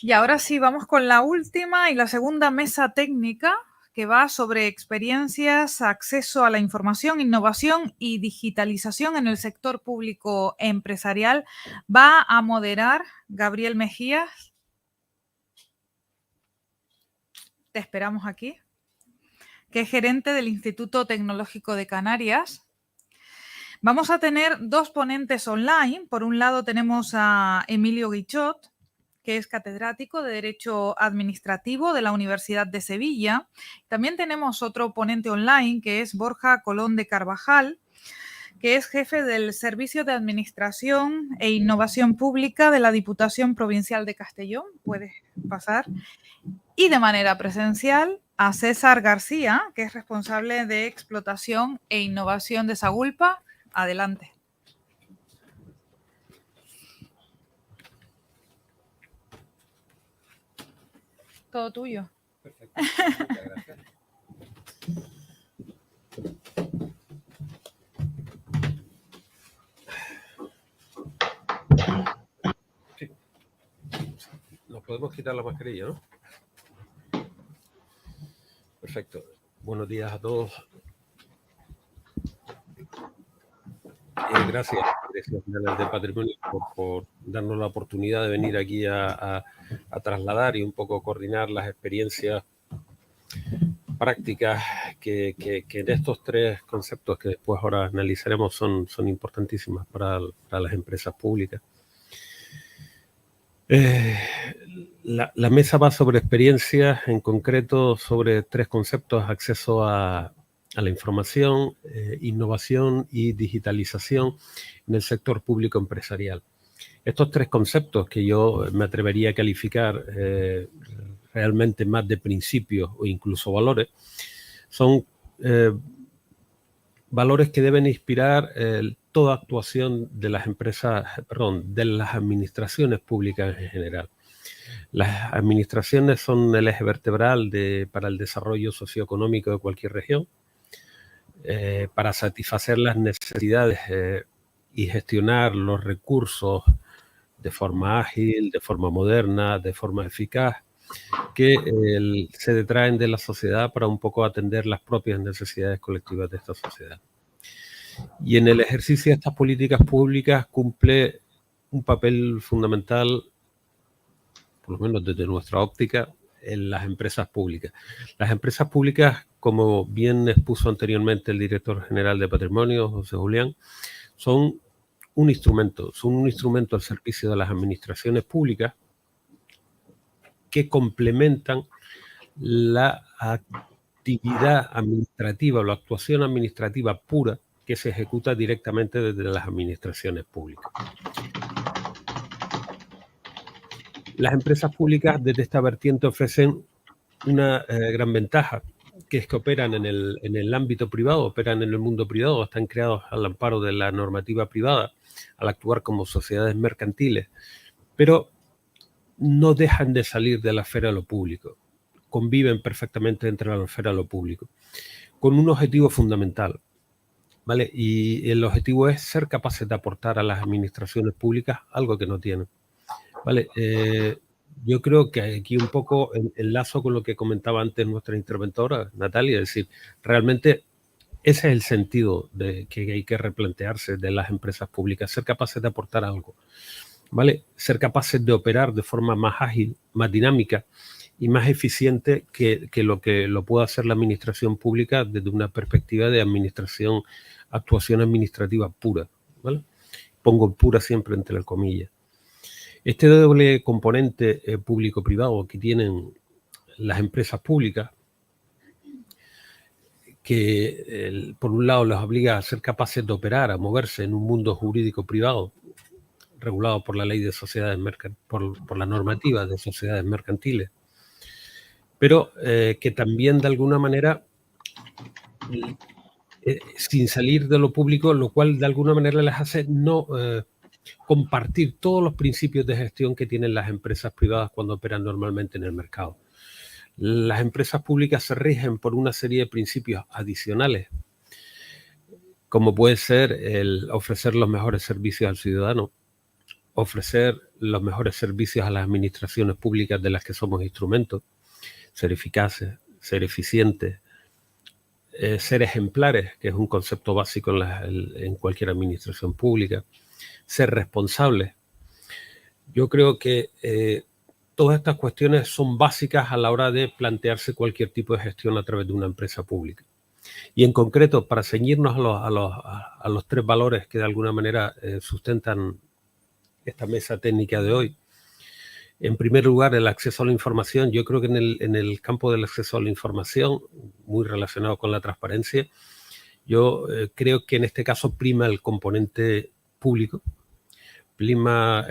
Y ahora sí, vamos con la última y la segunda mesa técnica, que va sobre experiencias, acceso a la información, innovación y digitalización en el sector público empresarial. Va a moderar Gabriel Mejías. Te esperamos aquí, que es gerente del Instituto Tecnológico de Canarias. Vamos a tener dos ponentes online. Por un lado tenemos a Emilio Guichot, que es catedrático de Derecho Administrativo de la Universidad de Sevilla. También tenemos otro ponente online, que es Borja Colón de Carvajal, que es jefe del Servicio de Administración e Innovación Pública de la Diputación Provincial de Castellón. Puedes pasar. Y de manera presencial a César García, que es responsable de Explotación e Innovación de Sagulpa. Adelante. Todo tuyo. Perfecto, muchas gracias. Sí. Nos podemos quitar la mascarilla, ¿no? Perfecto. Buenos días a todos. Gracias, Dirección General de Patrimonio, por darnos la oportunidad de venir aquí a trasladar y un poco coordinar las experiencias prácticas que en estos tres conceptos que después ahora analizaremos son importantísimas para las empresas públicas. La mesa va sobre experiencias, en concreto sobre tres conceptos: acceso a la información, innovación y digitalización en el sector público empresarial. Estos tres conceptos, que yo me atrevería a calificar realmente más de principios o incluso valores, son valores que deben inspirar toda actuación de las empresas, de las administraciones públicas en general. Las administraciones son el eje vertebral para el desarrollo socioeconómico de cualquier región, para satisfacer las necesidades y gestionar los recursos de forma ágil, de forma moderna, de forma eficaz, que se detraen de la sociedad para un poco atender las propias necesidades colectivas de esta sociedad. Y en el ejercicio de estas políticas públicas cumple un papel fundamental, por lo menos desde nuestra óptica, en las empresas públicas. Las empresas públicas, como bien expuso anteriormente el director general de Patrimonio, José Julián, son un instrumento al servicio de las administraciones públicas que complementan la actividad administrativa o la actuación administrativa pura que se ejecuta directamente desde las administraciones públicas. Las empresas públicas desde esta vertiente ofrecen una gran ventaja, que es que operan en el ámbito privado, operan en el mundo privado, están creados al amparo de la normativa privada, al actuar como sociedades mercantiles, pero no dejan de salir de la esfera de lo público, conviven perfectamente entre la esfera de lo público, con un objetivo fundamental, ¿vale? Y el objetivo es ser capaces de aportar a las administraciones públicas algo que no tienen, ¿vale? Yo creo que aquí un poco enlazo con lo que comentaba antes nuestra interventora, Natalia, es decir, realmente ese es el sentido que hay que replantearse de las empresas públicas, ser capaces de aportar algo, ¿vale? Ser capaces de operar de forma más ágil, más dinámica y más eficiente que lo pueda hacer la administración pública desde una perspectiva de actuación administrativa pura, ¿vale? Pongo pura siempre entre comillas. Este doble componente público-privado que tienen las empresas públicas, que por un lado les obliga a ser capaces de operar, a moverse en un mundo jurídico privado regulado por la ley de sociedades por la normativa de sociedades mercantiles, pero que también de alguna manera, sin salir de lo público, lo cual de alguna manera les hace no compartir todos los principios de gestión que tienen las empresas privadas cuando operan normalmente en el mercado. Las empresas públicas se rigen por una serie de principios adicionales, como puede ser el ofrecer los mejores servicios al ciudadano, ofrecer los mejores servicios a las administraciones públicas de las que somos instrumentos, ser eficaces, ser eficientes, ser ejemplares, que es un concepto básico en cualquier administración pública, ser responsables. Yo creo que todas estas cuestiones son básicas a la hora de plantearse cualquier tipo de gestión a través de una empresa pública. Y en concreto, para ceñirnos a los 3 valores que de alguna manera sustentan esta mesa técnica de hoy. En primer lugar, el acceso a la información. Yo creo que en el campo del acceso a la información, muy relacionado con la transparencia, yo creo que en este caso prima el componente público, prima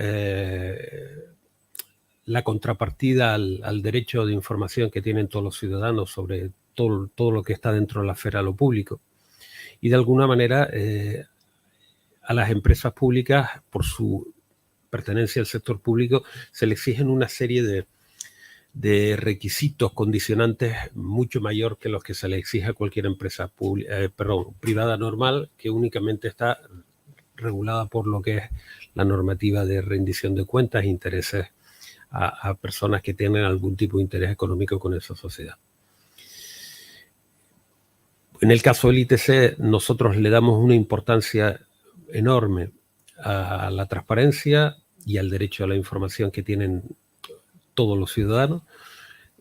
la contrapartida al derecho de información que tienen todos los ciudadanos sobre todo lo que está dentro de la esfera de lo público. Y de alguna manera a las empresas públicas, por su pertenencia al sector público, se le exigen una serie de requisitos condicionantes mucho mayor que los que se le exige a cualquier empresa privada normal, que únicamente está regulada por lo que es la normativa de rendición de cuentas e intereses a personas que tienen algún tipo de interés económico con esa sociedad. En el caso del ITC, nosotros le damos una importancia enorme a la transparencia y al derecho a la información que tienen todos los ciudadanos.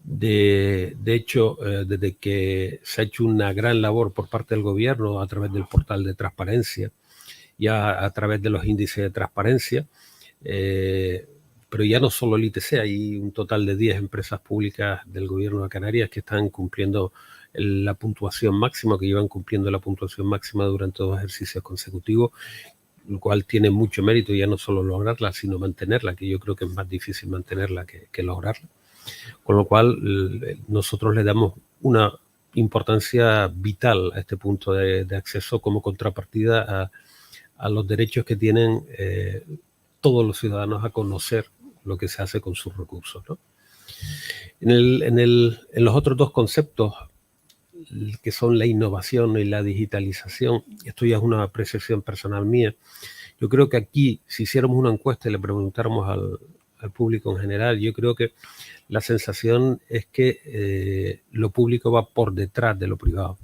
De hecho, desde que se ha hecho una gran labor por parte del gobierno a través del portal de transparencia y a través de los índices de transparencia, pero ya no solo el ITC, hay un total de 10 empresas públicas del gobierno de Canarias que están cumpliendo la puntuación máxima, que llevan cumpliendo la puntuación máxima durante 2 ejercicios consecutivos, lo cual tiene mucho mérito, ya no solo lograrla, sino mantenerla, que yo creo que es más difícil mantenerla que lograrla. Con lo cual, nosotros le damos una importancia vital a este punto de acceso como contrapartida a los derechos que tienen todos los ciudadanos a conocer lo que se hace con sus recursos, ¿no? En los otros 2 conceptos, que son la innovación y la digitalización, esto ya es una apreciación personal mía. Yo creo que aquí, si hiciéramos una encuesta y le preguntáramos al público en general, yo creo que la sensación es que lo público va por detrás de lo privado.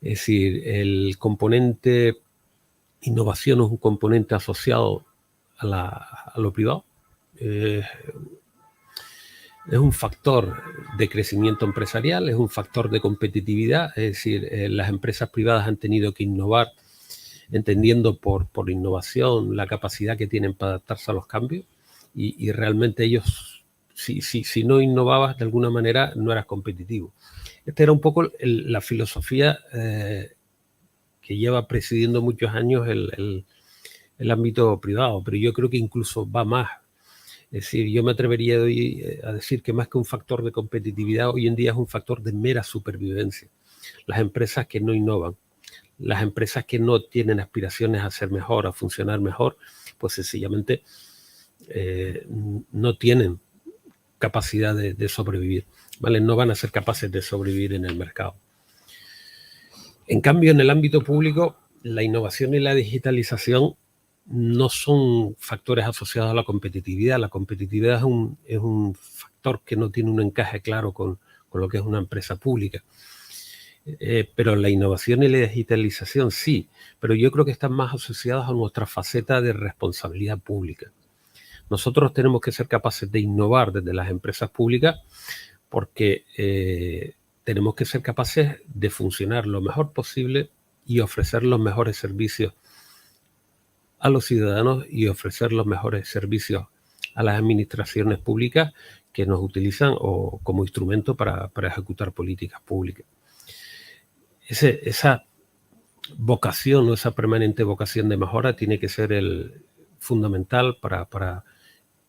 Es decir, el componente innovación es un componente asociado a lo privado. Es un factor de crecimiento empresarial, es un factor de competitividad, es decir, las empresas privadas han tenido que innovar entendiendo por innovación la capacidad que tienen para adaptarse a los cambios y realmente ellos, si no innovabas de alguna manera, no eras competitivo. Esta era un poco la filosofía que lleva presidiendo muchos años el ámbito privado, pero yo creo que incluso va más. Es decir, yo me atrevería hoy a decir que más que un factor de competitividad, hoy en día es un factor de mera supervivencia. Las empresas que no innovan, las empresas que no tienen aspiraciones a ser mejor, a funcionar mejor, pues sencillamente no tienen capacidad de sobrevivir, ¿vale? No van a ser capaces de sobrevivir en el mercado. En cambio, en el ámbito público, la innovación y la digitalización no son factores asociados a la competitividad. La competitividad es un factor que no tiene un encaje claro con lo que es una empresa pública. Pero la innovación y la digitalización sí, pero yo creo que están más asociadas a nuestra faceta de responsabilidad pública. Nosotros tenemos que ser capaces de innovar desde las empresas públicas porque tenemos que ser capaces de funcionar lo mejor posible y ofrecer los mejores servicios a los ciudadanos y ofrecer los mejores servicios a las administraciones públicas que nos utilizan o como instrumento para ejecutar políticas públicas. Esa vocación o esa permanente vocación de mejora tiene que ser fundamental para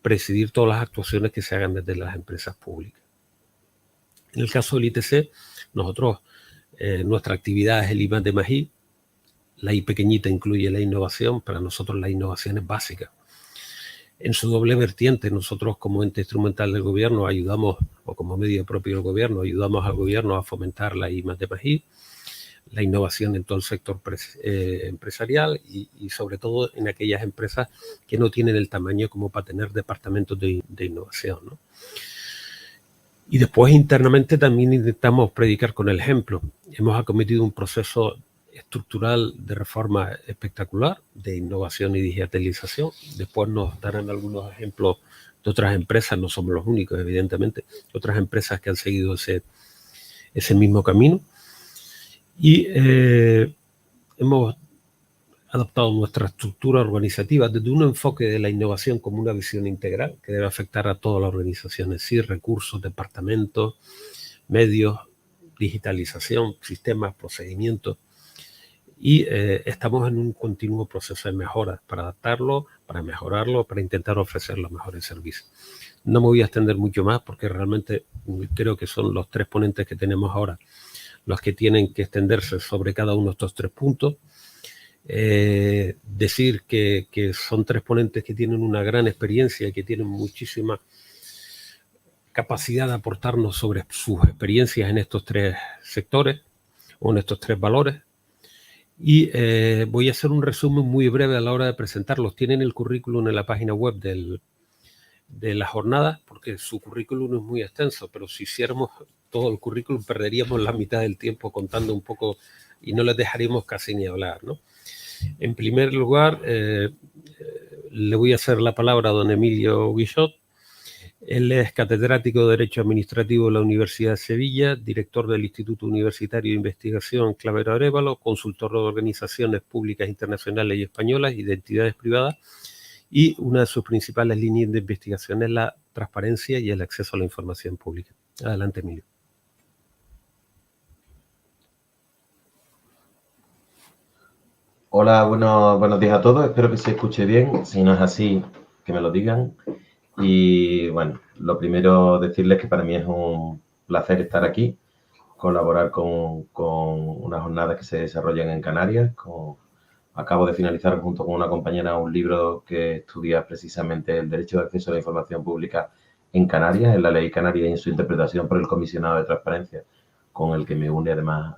presidir todas las actuaciones que se hagan desde las empresas públicas. En el caso del ITC, nosotros, nuestra actividad es el I+D+I. La I pequeñita incluye la innovación. Para nosotros la innovación es básica. En su doble vertiente, nosotros como ente instrumental del gobierno ayudamos, o como medio propio del gobierno, ayudamos al gobierno a fomentar la I+D+I. la innovación en todo el sector empresarial y sobre todo en aquellas empresas que no tienen el tamaño como para tener departamentos de innovación, ¿no? Y después internamente también intentamos predicar con el ejemplo. Hemos acometido un proceso estructural de reforma espectacular, de innovación y digitalización. Después nos darán algunos ejemplos de otras empresas, no somos los únicos, evidentemente, otras empresas que han seguido ese mismo camino. Y hemos adoptado nuestra estructura organizativa desde un enfoque de la innovación como una visión integral que debe afectar a toda la organización, es decir, recursos, departamentos, medios, digitalización, sistemas, procedimientos. Y estamos en un continuo proceso de mejora para adaptarlo, para mejorarlo, para intentar ofrecer los mejores servicios. No me voy a extender mucho más porque realmente creo que son los 3 ponentes que tenemos ahora los que tienen que extenderse sobre cada uno de estos 3 puntos. Decir que son 3 ponentes que tienen una gran experiencia y que tienen muchísima capacidad de aportarnos sobre sus experiencias en estos 3 sectores o en estos 3 valores. Y voy a hacer un resumen muy breve a la hora de presentarlos. Tienen el currículum en la página web de la jornada, porque su currículum es muy extenso, pero si hiciéramos todo el currículum perderíamos la mitad del tiempo contando un poco y no les dejaríamos casi ni hablar, ¿no? En primer lugar, le voy a hacer la palabra a don Emilio Guillot. Él es catedrático de Derecho Administrativo de la Universidad de Sevilla, director del Instituto Universitario de Investigación Clavero Arévalo, consultor de organizaciones públicas internacionales y españolas y de entidades privadas, y una de sus principales líneas de investigación es la transparencia y el acceso a la información pública. Adelante, Emilio. Hola, buenos días a todos. Espero que se escuche bien. Si no es así, que me lo digan. Y bueno, lo primero decirles que para mí es un placer estar aquí, colaborar con unas jornadas que se desarrollan en Canarias. Acabo de finalizar junto con una compañera un libro que estudia precisamente el derecho de acceso a la información pública en Canarias, en la ley canaria y en su interpretación por el comisionado de transparencia, con el que me une además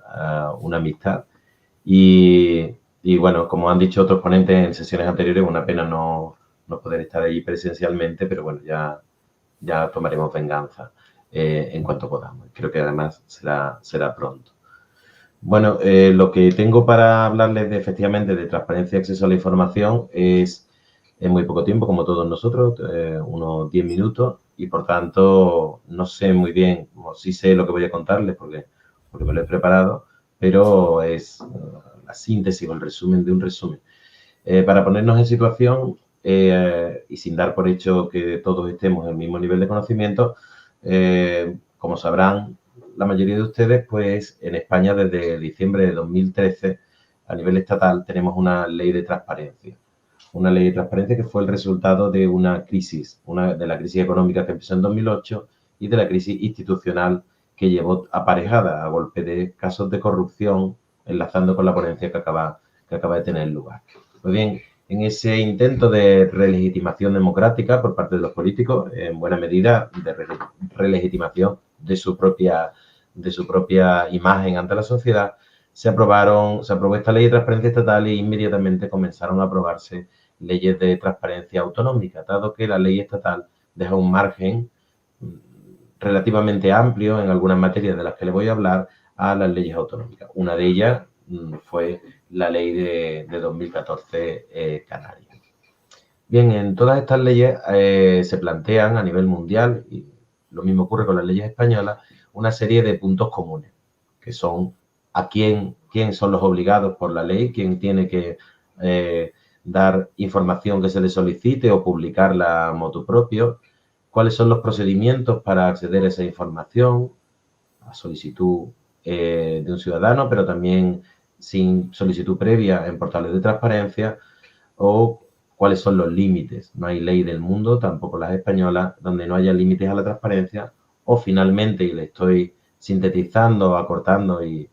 una amistad. Y bueno, como han dicho otros ponentes en sesiones anteriores, una pena no poder estar allí presencialmente, pero bueno, ya tomaremos venganza en cuanto podamos. Creo que además será pronto. Bueno, lo que tengo para hablarles efectivamente de transparencia y acceso a la información es en muy poco tiempo, como todos nosotros, unos 10 minutos, y por tanto no sé muy bien, o sí sé lo que voy a contarles porque me lo he preparado, pero es la síntesis o el resumen de un resumen. Para ponernos en situación y sin dar por hecho que todos estemos en el mismo nivel de conocimiento, como sabrán la mayoría de ustedes, pues en España desde diciembre de 2013 a nivel estatal tenemos una ley de transparencia. Una ley de transparencia que fue el resultado de una crisis, de la crisis económica que empezó en 2008 y de la crisis institucional que llevó aparejada a golpe de casos de corrupción, enlazando con la ponencia que acaba de tener lugar. Pues bien, en ese intento de relegitimación democrática por parte de los políticos, en buena medida de relegitimación de su propia imagen ante la sociedad, se aprobó esta ley de transparencia estatal e inmediatamente comenzaron a aprobarse leyes de transparencia autonómica, dado que la ley estatal deja un margen relativamente amplio en algunas materias de las que le voy a hablar a las leyes autonómicas. Una de ellas fue la ley de 2014 Canarias. Bien, en todas estas leyes se plantean a nivel mundial, y lo mismo ocurre con las leyes españolas, una serie de puntos comunes, que son a quién son los obligados por la ley, quién tiene que dar información que se le solicite o publicarla motu propio, cuáles son los procedimientos para acceder a esa información, a solicitud de un ciudadano, pero también sin solicitud previa en portales de transparencia, o cuáles son los límites. No hay ley del mundo, tampoco las españolas, donde no haya límites a la transparencia, o finalmente, y le estoy sintetizando, acortando y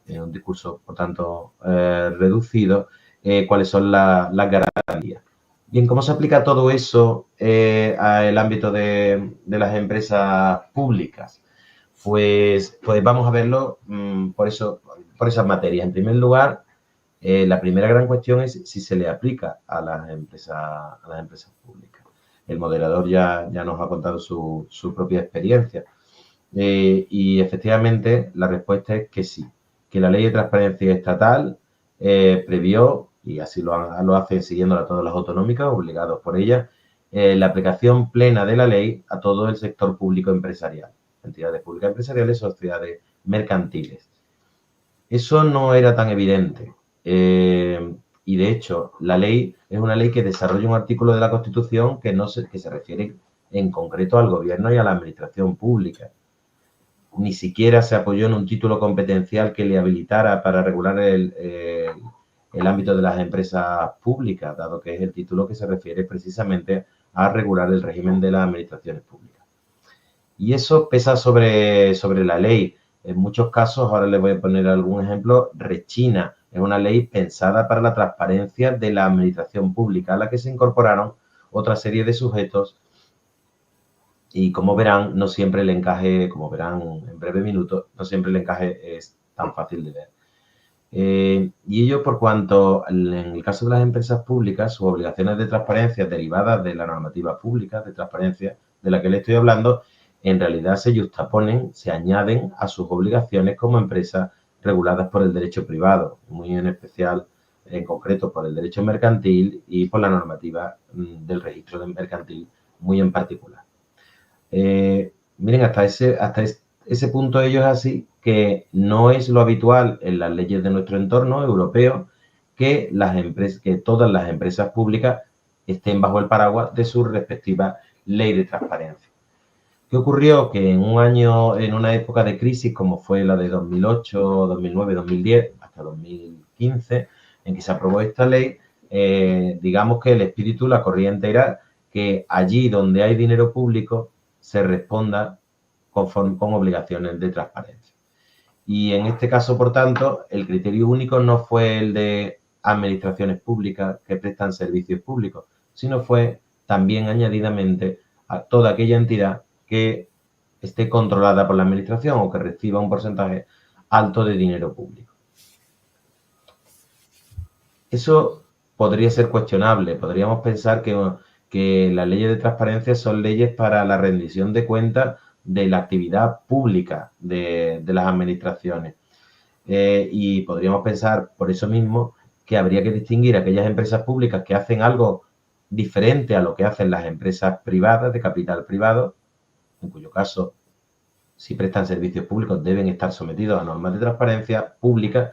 en un discurso, por tanto, reducido, cuáles son las garantías. Bien, ¿cómo se aplica todo eso al ámbito de las empresas públicas? Pues vamos a verlo, por eso esas materias. En primer lugar, la primera gran cuestión es si se le aplica a las empresas públicas. El moderador ya nos ha contado su propia experiencia. Y efectivamente la respuesta es que sí, que la Ley de Transparencia Estatal previó, y así lo hacen siguiéndola todas las autonómicas, obligados por ella, la aplicación plena de la ley a todo el sector público empresarial, entidades públicas empresariales, sociedades mercantiles. Eso no era tan evidente y de hecho la ley es una ley que desarrolla un artículo de la Constitución que se refiere en concreto al gobierno y a la administración pública. Ni siquiera se apoyó en un título competencial que le habilitara para regular el ámbito de las empresas públicas, dado que es el título que se refiere precisamente a regular el régimen de las administraciones públicas. Y eso pesa sobre la ley. En muchos casos, ahora les voy a poner algún ejemplo, rechina. Es una ley pensada para la transparencia de la administración pública, a la que se incorporaron otra serie de sujetos y, como verán, no siempre el encaje, como verán en breve minutos, no siempre el encaje es tan fácil de ver. Y ello por cuanto, en el caso de las empresas públicas, sus obligaciones de transparencia derivadas de la normativa pública de transparencia de la que le estoy hablando, en realidad se justaponen, se añaden a sus obligaciones como empresas reguladas por el derecho privado, muy en especial, en concreto, por el derecho mercantil y por la normativa del registro mercantil, muy en particular. Miren, hasta ese punto ello es así, que no es lo habitual en las leyes de nuestro entorno europeo que todas las empresas públicas estén bajo el paraguas de su respectiva ley de transparencia. ¿Qué ocurrió? Que en una época de crisis como fue la de 2008, 2009, 2010, hasta 2015, en que se aprobó esta ley, digamos que el espíritu, la corriente era que allí donde hay dinero público se responda con obligaciones de transparencia. Y en este caso, por tanto, el criterio único no fue el de administraciones públicas que prestan servicios públicos, sino fue también añadidamente a toda aquella entidad que esté controlada por la administración o que reciba un porcentaje alto de dinero público. Eso podría ser cuestionable. Podríamos pensar que las leyes de transparencia son leyes para la rendición de cuentas de la actividad pública de las administraciones. Y podríamos pensar, por eso mismo, que habría que distinguir aquellas empresas públicas que hacen algo diferente a lo que hacen las empresas privadas, de capital privado, en cuyo caso, si prestan servicios públicos, deben estar sometidos a normas de transparencia pública,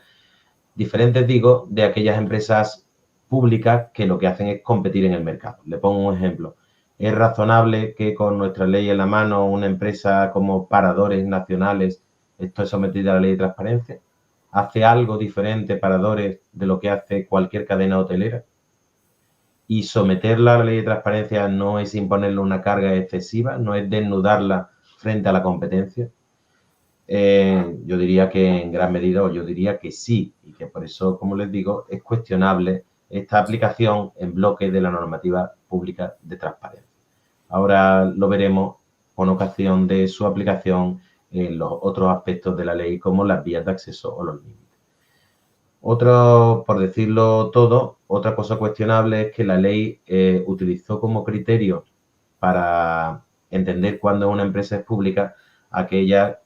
diferentes, digo, de aquellas empresas públicas que lo que hacen es competir en el mercado. Le pongo un ejemplo. ¿Es razonable que con nuestra ley en la mano una empresa como Paradores Nacionales esté sometida a la ley de transparencia? ¿Hace algo diferente Paradores de lo que hace cualquier cadena hotelera? Y someterla a la ley de transparencia no es imponerle una carga excesiva, no es desnudarla frente a la competencia. Yo diría que en gran medida, o yo diría que sí, y que por eso, como les digo, es cuestionable esta aplicación en bloque de la normativa pública de transparencia. Ahora lo veremos con ocasión de su aplicación en los otros aspectos de la ley, como las vías de acceso o los límites. Por decirlo todo, otra cosa cuestionable es que la ley utilizó como criterio para entender cuándo una empresa es pública, aquella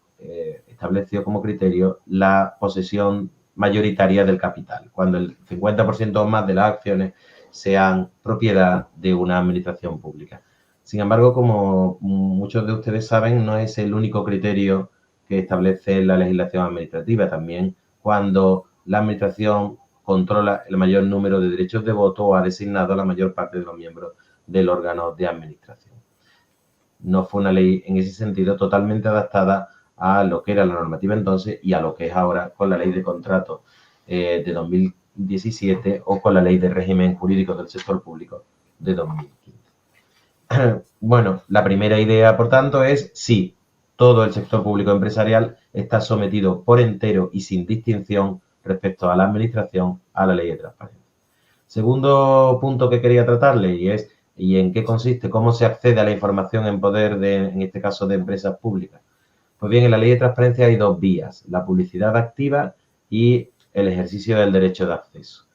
estableció como criterio la posesión mayoritaria del capital, cuando el 50% o más de las acciones sean propiedad de una administración pública. Sin embargo, como muchos de ustedes saben, no es el único criterio que establece la legislación administrativa. También cuando la administración controla el mayor número de derechos de voto o ha designado a la mayor parte de los miembros del órgano de administración. No fue una ley en ese sentido totalmente adaptada a lo que era la normativa entonces y a lo que es ahora con la ley de contrato de 2017 o con la ley de régimen jurídico del sector público de 2015. Bueno, la primera idea, por tanto, es sí, todo el sector público empresarial está sometido por entero y sin distinción respecto a la administración a la ley de transparencia. Segundo punto que quería tratarle y en qué consiste, cómo se accede a la información en poder en este caso, de empresas públicas. Pues bien, en la ley de transparencia hay dos vías, la publicidad activa y el ejercicio del derecho de acceso.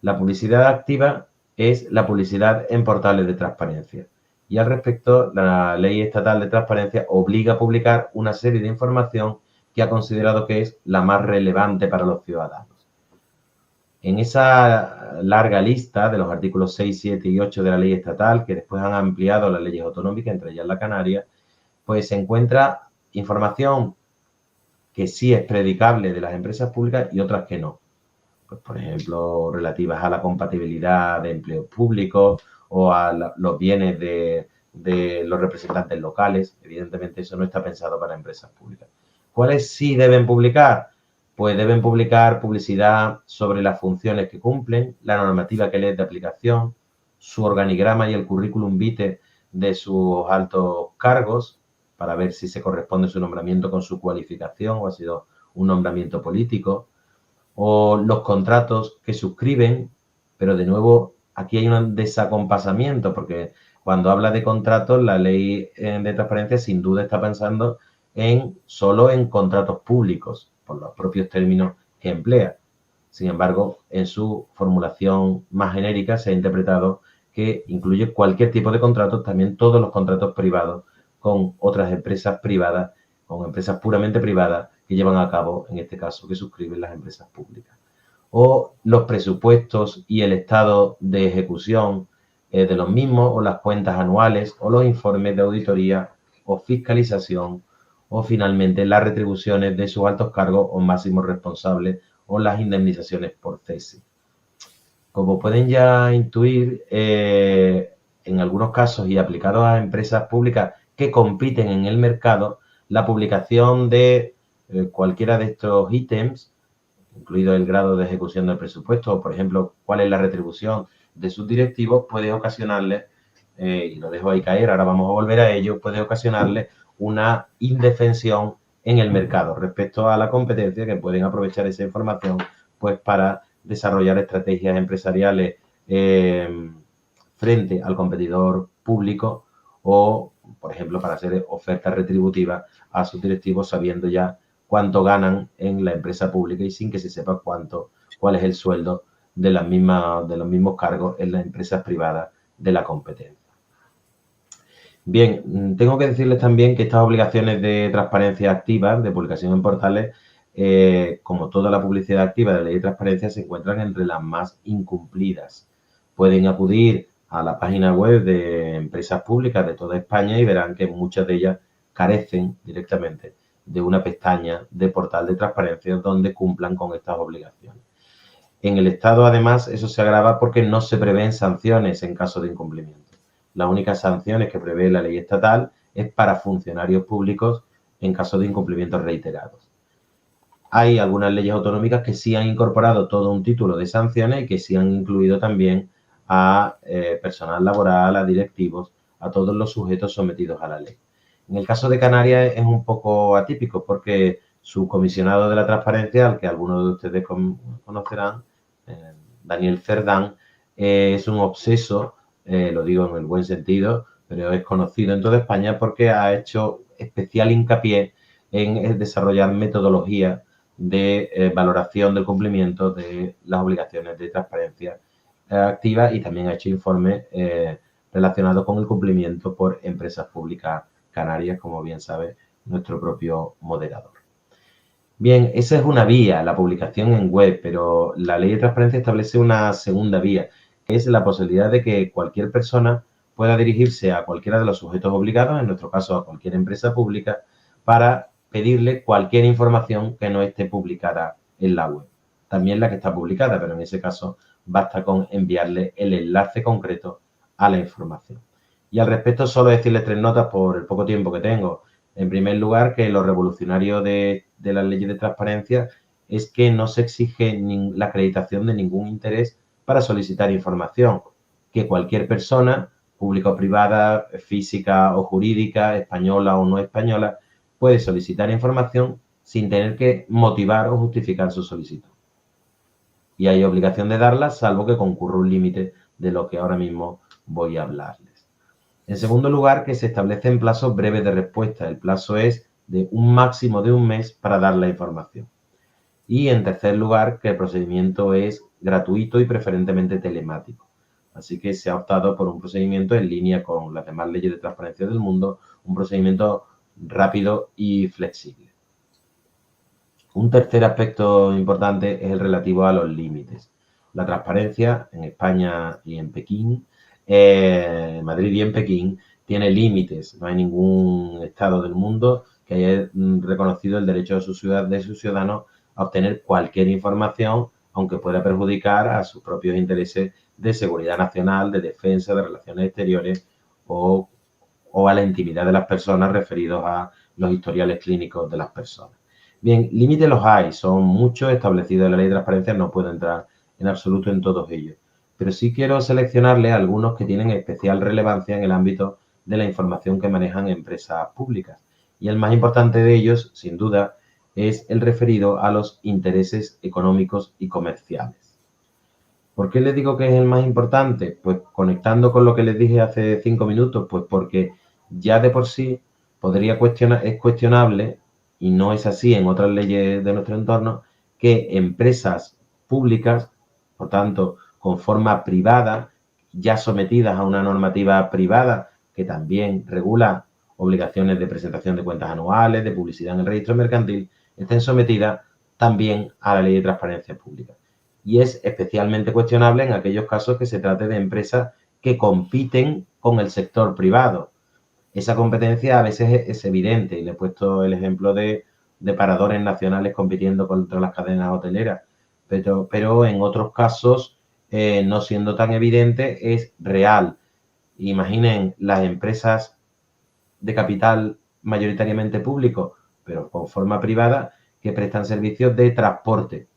La publicidad activa es la publicidad en portales de transparencia. Y al respecto, la Ley Estatal de Transparencia obliga a publicar una serie de información que ha considerado que es la más relevante para los ciudadanos. En esa larga lista de los artículos 6, 7 y 8 de la ley estatal, que después han ampliado las leyes autonómicas, entre ellas la canaria, pues se encuentra información que sí es predicable de las empresas públicas y otras que no. Pues, por ejemplo, relativas a la compatibilidad de empleos públicos o a los bienes de los representantes locales. Evidentemente, eso no está pensado para empresas públicas. ¿Cuáles sí deben publicar? Pues deben publicar publicidad sobre las funciones que cumplen, la normativa que les es de aplicación, su organigrama y el currículum vitae de sus altos cargos, para ver si se corresponde su nombramiento con su cualificación o ha sido un nombramiento político, o los contratos que suscriben, pero de nuevo aquí hay un desacompasamiento, porque cuando habla de contratos, la ley de transparencia sin duda está pensando solo en contratos públicos, por los propios términos que emplea. Sin embargo, en su formulación más genérica se ha interpretado que incluye cualquier tipo de contratos, también todos los contratos privados con otras empresas privadas, con empresas puramente privadas que llevan a cabo, en este caso, que suscriben las empresas públicas. O los presupuestos y el estado de ejecución de los mismos, o las cuentas anuales, o los informes de auditoría o fiscalización, o finalmente las retribuciones de sus altos cargos o máximos responsables o las indemnizaciones por cese. Como pueden ya intuir, en algunos casos y aplicados a empresas públicas que compiten en el mercado, la publicación de cualquiera de estos ítems, incluido el grado de ejecución del presupuesto o, por ejemplo, cuál es la retribución de sus directivos, puede ocasionarles, y lo dejo ahí caer, ahora vamos a volver a ello, puede ocasionarles una indefensión en el mercado respecto a la competencia, que pueden aprovechar esa información pues para desarrollar estrategias empresariales frente al competidor público o, por ejemplo, para hacer ofertas retributivas a sus directivos sabiendo ya cuánto ganan en la empresa pública y sin que se sepa cuál es el sueldo de los mismos cargos en las empresas privadas de la competencia. Bien, tengo que decirles también que estas obligaciones de transparencia activas, de publicación en portales, como toda la publicidad activa de la ley de transparencia, se encuentran entre las más incumplidas. Pueden acudir a la página web de empresas públicas de toda España y verán que muchas de ellas carecen directamente de una pestaña de portal de transparencia donde cumplan con estas obligaciones. En el Estado, además, eso se agrava porque no se prevén sanciones en caso de incumplimiento. Las únicas sanciones que prevé la ley estatal es para funcionarios públicos en caso de incumplimientos reiterados. Hay algunas leyes autonómicas que sí han incorporado todo un título de sanciones y que sí han incluido también a personal laboral, a directivos, a todos los sujetos sometidos a la ley. En el caso de Canarias es un poco atípico porque su comisionado de la transparencia, al que algunos de ustedes conocerán, Daniel Cerdán, es un obseso, lo digo en el buen sentido, pero es conocido en toda España porque ha hecho especial hincapié en desarrollar metodologías de valoración del cumplimiento de las obligaciones de transparencia activa y también ha hecho informes relacionados con el cumplimiento por empresas públicas canarias, como bien sabe nuestro propio moderador. Bien, esa es una vía, la publicación en web, pero la ley de transparencia establece una segunda vía, que es la posibilidad de que cualquier persona pueda dirigirse a cualquiera de los sujetos obligados, en nuestro caso a cualquier empresa pública, para pedirle cualquier información que no esté publicada en la web. También la que está publicada, pero en ese caso basta con enviarle el enlace concreto a la información. Y al respecto solo decirles 3 notas por el poco tiempo que tengo. En primer lugar, que lo revolucionario de las leyes de transparencia es que no se exige la acreditación de ningún interés para solicitar información, que cualquier persona, pública o privada, física o jurídica, española o no española, puede solicitar información sin tener que motivar o justificar su solicitud. Y hay obligación de darla, salvo que concurra un límite de lo que ahora mismo voy a hablarles. En segundo lugar, que se establecen plazos breves de respuesta. El plazo es de un máximo de 1 mes para dar la información. Y en tercer lugar, que el procedimiento es gratuito y preferentemente telemático. Así que se ha optado por un procedimiento en línea con las demás leyes de transparencia del mundo, un procedimiento rápido y flexible. Un tercer aspecto importante es el relativo a los límites. La transparencia en España y en Pekín, en Madrid y en Pekín, tiene límites. No hay ningún estado del mundo que haya reconocido el derecho de sus ciudadanos a obtener cualquier información, aunque pueda perjudicar a sus propios intereses de seguridad nacional, de defensa, de relaciones exteriores o a la intimidad de las personas referidos a los historiales clínicos de las personas. Bien, límites los hay, son muchos establecidos en la ley de transparencia, no puedo entrar en absoluto en todos ellos, pero sí quiero seleccionarle algunos que tienen especial relevancia en el ámbito de la información que manejan empresas públicas. Y el más importante de ellos, sin duda, es el referido a los intereses económicos y comerciales. ¿Por qué les digo que es el más importante? Pues conectando con lo que les dije hace 5 minutos, pues porque ya de por sí es cuestionable, y no es así en otras leyes de nuestro entorno, que empresas públicas, por tanto, con forma privada, ya sometidas a una normativa privada que también regula obligaciones de presentación de cuentas anuales, de publicidad en el registro mercantil, estén sometidas también a la ley de transparencia pública. Y es especialmente cuestionable en aquellos casos que se trate de empresas que compiten con el sector privado. Esa competencia a veces es evidente, y le he puesto el ejemplo de paradores nacionales compitiendo contra las cadenas hoteleras, pero en otros casos, no siendo tan evidente, es real. Imaginen las empresas de capital mayoritariamente público, pero con forma privada, que prestan servicios de transporte.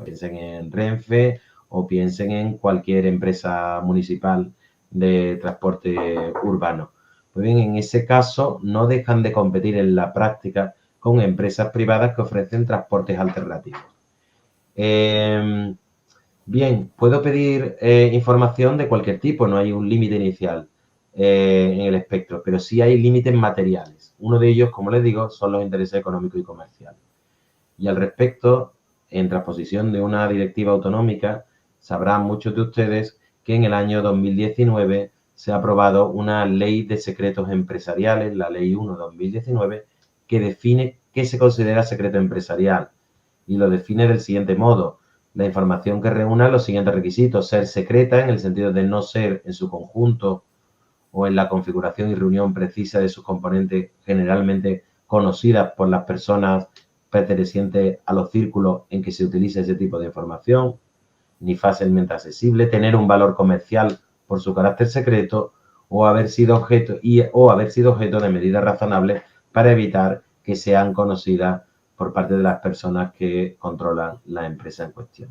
Piensen en Renfe o piensen en cualquier empresa municipal de transporte urbano. Pues bien, en ese caso no dejan de competir en la práctica con empresas privadas que ofrecen transportes alternativos. Bien, puedo pedir información de cualquier tipo, no hay un límite inicial en el espectro, pero sí hay límites materiales. Uno de ellos, como les digo, son los intereses económicos y comerciales. Y al respecto, en transposición de una directiva autonómica, sabrán muchos de ustedes que en el año 2019 se ha aprobado una ley de secretos empresariales, la Ley 1/2019, que define qué se considera secreto empresarial y lo define del siguiente modo: la información que reúna los siguientes requisitos: ser secreta en el sentido de no ser en su conjunto o en la configuración y reunión precisa de sus componentes generalmente conocidas por las personas pertenecientes a los círculos en que se utiliza ese tipo de información, ni fácilmente accesible, tener un valor comercial por su carácter secreto o haber sido objeto de medidas razonables para evitar que sean conocidas por parte de las personas que controlan la empresa en cuestión.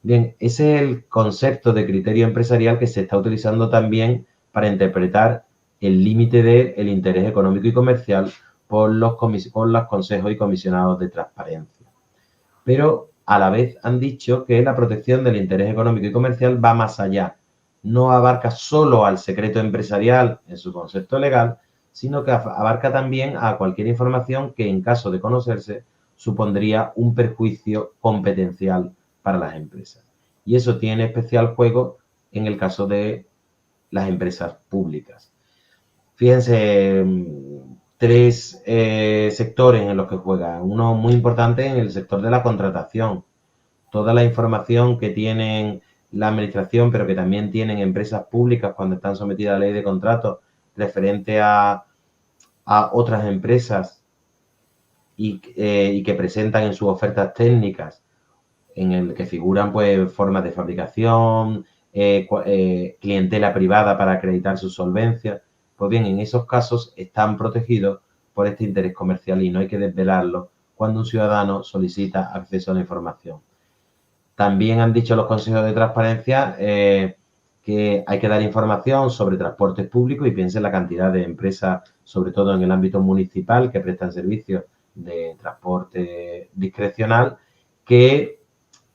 Bien, ese es el concepto de criterio empresarial que se está utilizando también para interpretar el límite del interés económico y comercial por los consejos y comisionados de transparencia. Pero a la vez han dicho que la protección del interés económico y comercial va más allá. No abarca solo al secreto empresarial en su concepto legal, sino que abarca también a cualquier información que, en caso de conocerse, supondría un perjuicio competencial para las empresas. Y eso tiene especial juego en el caso de las empresas públicas. Fíjense, 3 sectores en los que juega. Uno muy importante en el sector de la contratación. Toda la información que tienen la administración, pero que también tienen empresas públicas cuando están sometidas a la ley de contratos, referente a otras empresas y que presentan en sus ofertas técnicas, en el que figuran pues formas de fabricación, clientela privada para acreditar su solvencia. Pues bien, en esos casos están protegidos por este interés comercial y no hay que desvelarlo cuando un ciudadano solicita acceso a la información. También han dicho los consejos de transparencia que hay que dar información sobre transportes públicos, y piensen en la cantidad de empresas, sobre todo en el ámbito municipal, que prestan servicios de transporte discrecional, que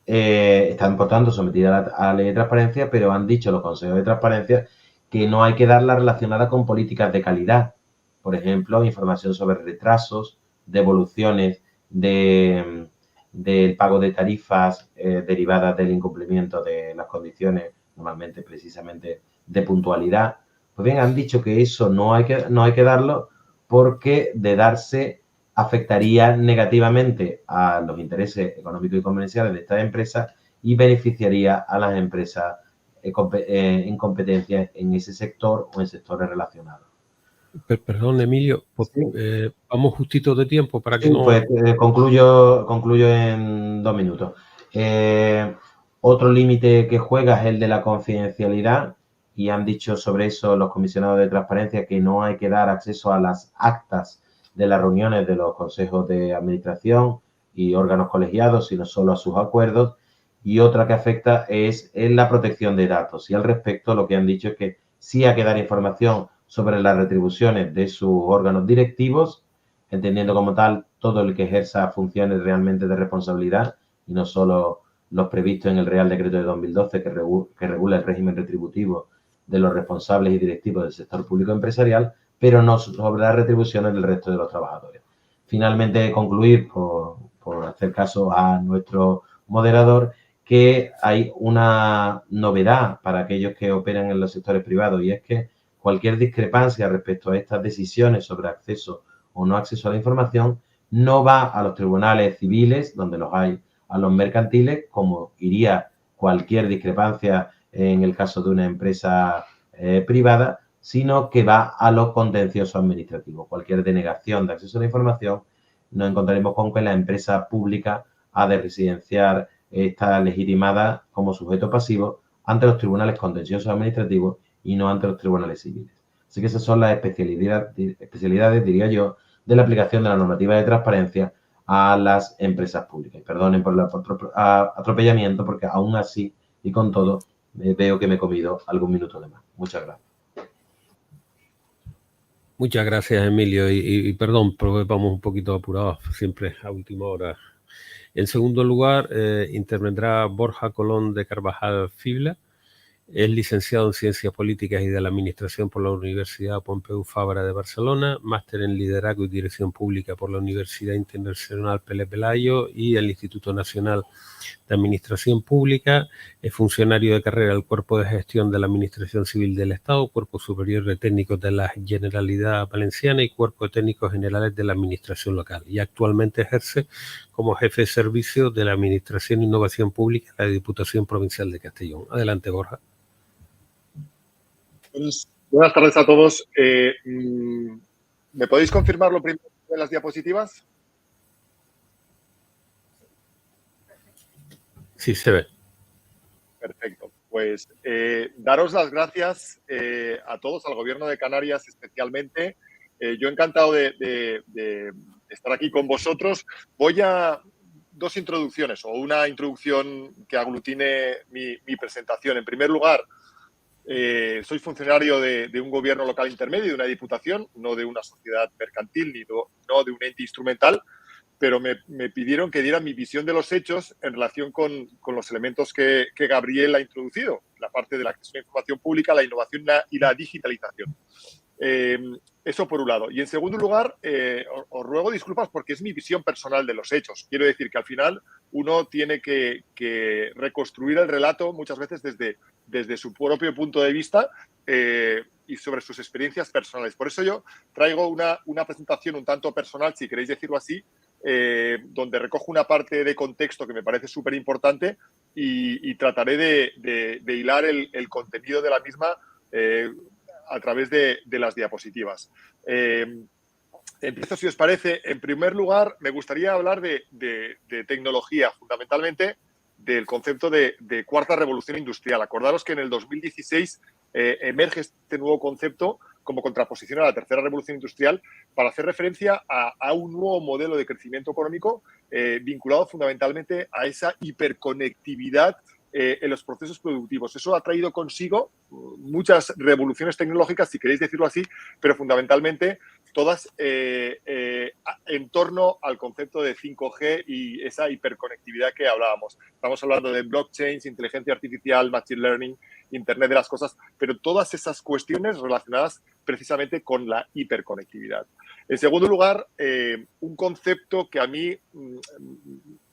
están, por tanto, sometidas a la ley de transparencia, pero han dicho los consejos de transparencia que no hay que darla relacionada con políticas de calidad. Por ejemplo, información sobre retrasos, devoluciones de del pago de tarifas derivadas del incumplimiento de las condiciones, normalmente precisamente de puntualidad. Pues bien, han dicho que eso no hay que darlo porque de darse afectaría negativamente a los intereses económicos y comerciales de estas empresas y beneficiaría a las empresas en competencia en ese sector o en sectores relacionados. Perdón, Emilio, pues, Sí. vamos justito de tiempo para que Sí, no... pues concluyo en 2 minutos. Otro límite que juega es el de la confidencialidad y han dicho sobre eso los comisionados de transparencia que no hay que dar acceso a las actas de las reuniones de los consejos de administración y órganos colegiados, sino solo a sus acuerdos. Y otra que afecta es en la protección de datos. Y al respecto lo que han dicho es que sí hay que dar información sobre las retribuciones de sus órganos directivos, entendiendo como tal todo el que ejerza funciones realmente de responsabilidad y no solo los previstos en el Real Decreto de 2012 que regula el régimen retributivo de los responsables y directivos del sector público empresarial, pero no sobre las retribuciones del resto de los trabajadores. Finalmente, concluir, por hacer caso a nuestro moderador, que hay una novedad para aquellos que operan en los sectores privados y es que cualquier discrepancia respecto a estas decisiones sobre acceso o no acceso a la información no va a los tribunales civiles, donde los hay, a los mercantiles, como iría cualquier discrepancia en el caso de una empresa privada, sino que va a los contenciosos administrativos. Cualquier denegación de acceso a la información nos encontraremos con que la empresa pública ha de residenciar, está legitimada como sujeto pasivo ante los tribunales contenciosos administrativos y no ante los tribunales civiles. Así que esas son las especialidades, diría yo, de la aplicación de la normativa de transparencia a las empresas públicas. Perdonen por el atropellamiento, porque aún así y con todo veo que me he comido algún minuto de más. Muchas gracias. Muchas gracias, Emilio, y perdón, porque vamos un poquito apurados, siempre a última hora. En segundo lugar, intervendrá Borja Colón de Carvajal Fibla. Es licenciado en Ciencias Políticas y de la Administración por la Universidad Pompeu Fabra de Barcelona, máster en Liderazgo y Dirección Pública por la Universidad Internacional Pele Pelayo y el Instituto Nacional de Administración Pública. Es funcionario de carrera del Cuerpo de Gestión de la Administración Civil del Estado, Cuerpo Superior de Técnicos de la Generalidad Valenciana y Cuerpo de Técnicos Generales de la Administración Local. Y actualmente ejerce como jefe de servicio de la Administración e Innovación Pública de la Diputación Provincial de Castellón. Adelante, Borja. Buenas tardes a todos. ¿Me podéis confirmar lo primero de las diapositivas? Sí, se ve. Perfecto. Pues daros las gracias a todos, al Gobierno de Canarias especialmente. Yo encantado de estar aquí con vosotros. Voy a dos introducciones o una introducción que aglutine mi presentación. En primer lugar, soy funcionario de un gobierno local intermedio, de una diputación, no de una sociedad mercantil ni no de un ente instrumental, pero me pidieron que diera mi visión de los hechos en relación con los elementos que Gabriel ha introducido, la parte del acceso a la información pública, la innovación y la digitalización. Eso por un lado. Y en segundo lugar, os ruego disculpas porque es mi visión personal de los hechos. Quiero decir que al final uno tiene que reconstruir el relato muchas veces desde su propio punto de vista y sobre sus experiencias personales. Por eso yo traigo una presentación un tanto personal, si queréis decirlo así, donde recojo una parte de contexto que me parece súper importante y trataré de hilar el contenido de la misma a través de las diapositivas. Empiezo, si os parece. En primer lugar, me gustaría hablar de tecnología, fundamentalmente del concepto de cuarta revolución industrial. Acordaros que en el 2016 emerge este nuevo concepto como contraposición a la tercera revolución industrial para hacer referencia a un nuevo modelo de crecimiento económico vinculado fundamentalmente a esa hiperconectividad en los procesos productivos. Eso ha traído consigo muchas revoluciones tecnológicas, si queréis decirlo así, pero fundamentalmente todas en torno al concepto de 5G y esa hiperconectividad que hablábamos. Estamos hablando de blockchains, inteligencia artificial, machine learning, Internet de las cosas, pero todas esas cuestiones relacionadas precisamente con la hiperconectividad. En segundo lugar, un concepto que a mí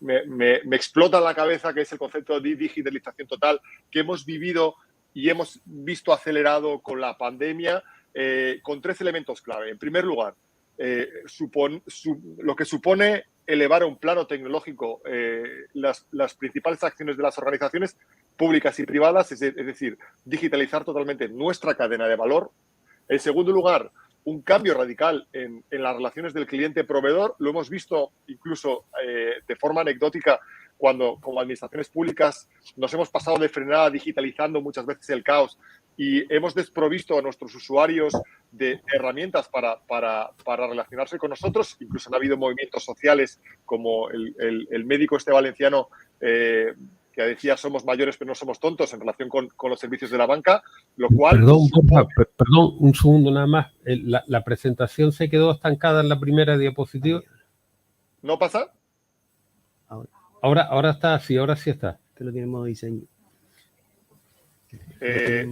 me explota la cabeza, que es el concepto de digitalización total, que hemos vivido y hemos visto acelerado con la pandemia, con 3 elementos clave. En primer lugar, lo que supone elevar a un plano tecnológico las principales acciones de las organizaciones públicas y privadas, es decir, digitalizar totalmente nuestra cadena de valor. En segundo lugar, un cambio radical en las relaciones del cliente-proveedor. Lo hemos visto incluso de forma anecdótica cuando como administraciones públicas nos hemos pasado de frenada digitalizando muchas veces el caos y hemos desprovisto a nuestros usuarios de herramientas para relacionarse con nosotros. Incluso han habido movimientos sociales como el médico valenciano que decía somos mayores pero no somos tontos en relación con los servicios de la banca, lo cual... Perdón, un segundo nada más. La presentación se quedó estancada en la primera diapositiva. ¿No pasa? Ahora está así, ahora sí está. Que lo tiene en modo diseño.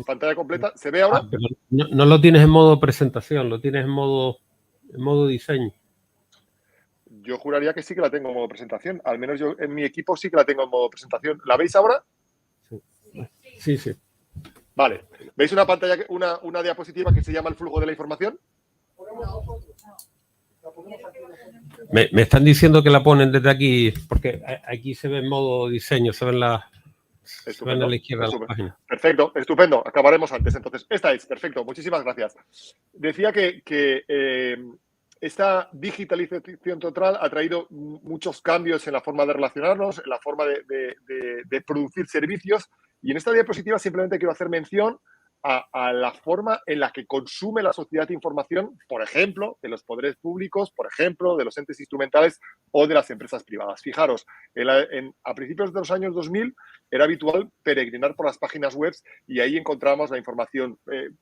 Pantalla completa. ¿Se ve ahora? Pero no lo tienes en modo presentación, lo tienes en modo diseño. Yo juraría que sí que la tengo en modo presentación. Al menos yo en mi equipo sí que la tengo en modo presentación. ¿La veis ahora? Sí. Vale. ¿Veis una pantalla, una diapositiva que se llama el flujo de la información? Me están diciendo que la ponen desde aquí, porque aquí se ve en modo diseño, se ven a la izquierda de la página. Perfecto, estupendo. Acabaremos antes. Entonces, esta es, perfecto. Muchísimas gracias. Decía que esta digitalización total ha traído muchos cambios en la forma de relacionarnos, en la forma de producir servicios. Y en esta diapositiva simplemente quiero hacer mención a la forma en la que consume la sociedad información, por ejemplo, de los poderes públicos, por ejemplo, de los entes instrumentales o de las empresas privadas. Fijaros, a principios de los años 2000 era habitual peregrinar por las páginas web y ahí encontramos la información.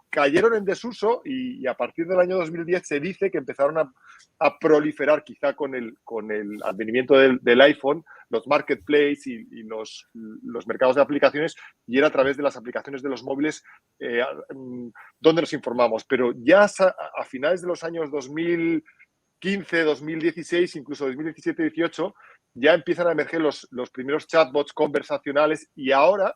Cayeron en desuso y a partir del año 2010 se dice que empezaron a proliferar, quizá con el advenimiento del iPhone, los marketplaces y los mercados de aplicaciones, y era a través de las aplicaciones de los móviles donde nos informamos. Pero ya a finales de los años 2015, 2016, incluso 2017-18, ya empiezan a emerger los primeros chatbots conversacionales y ahora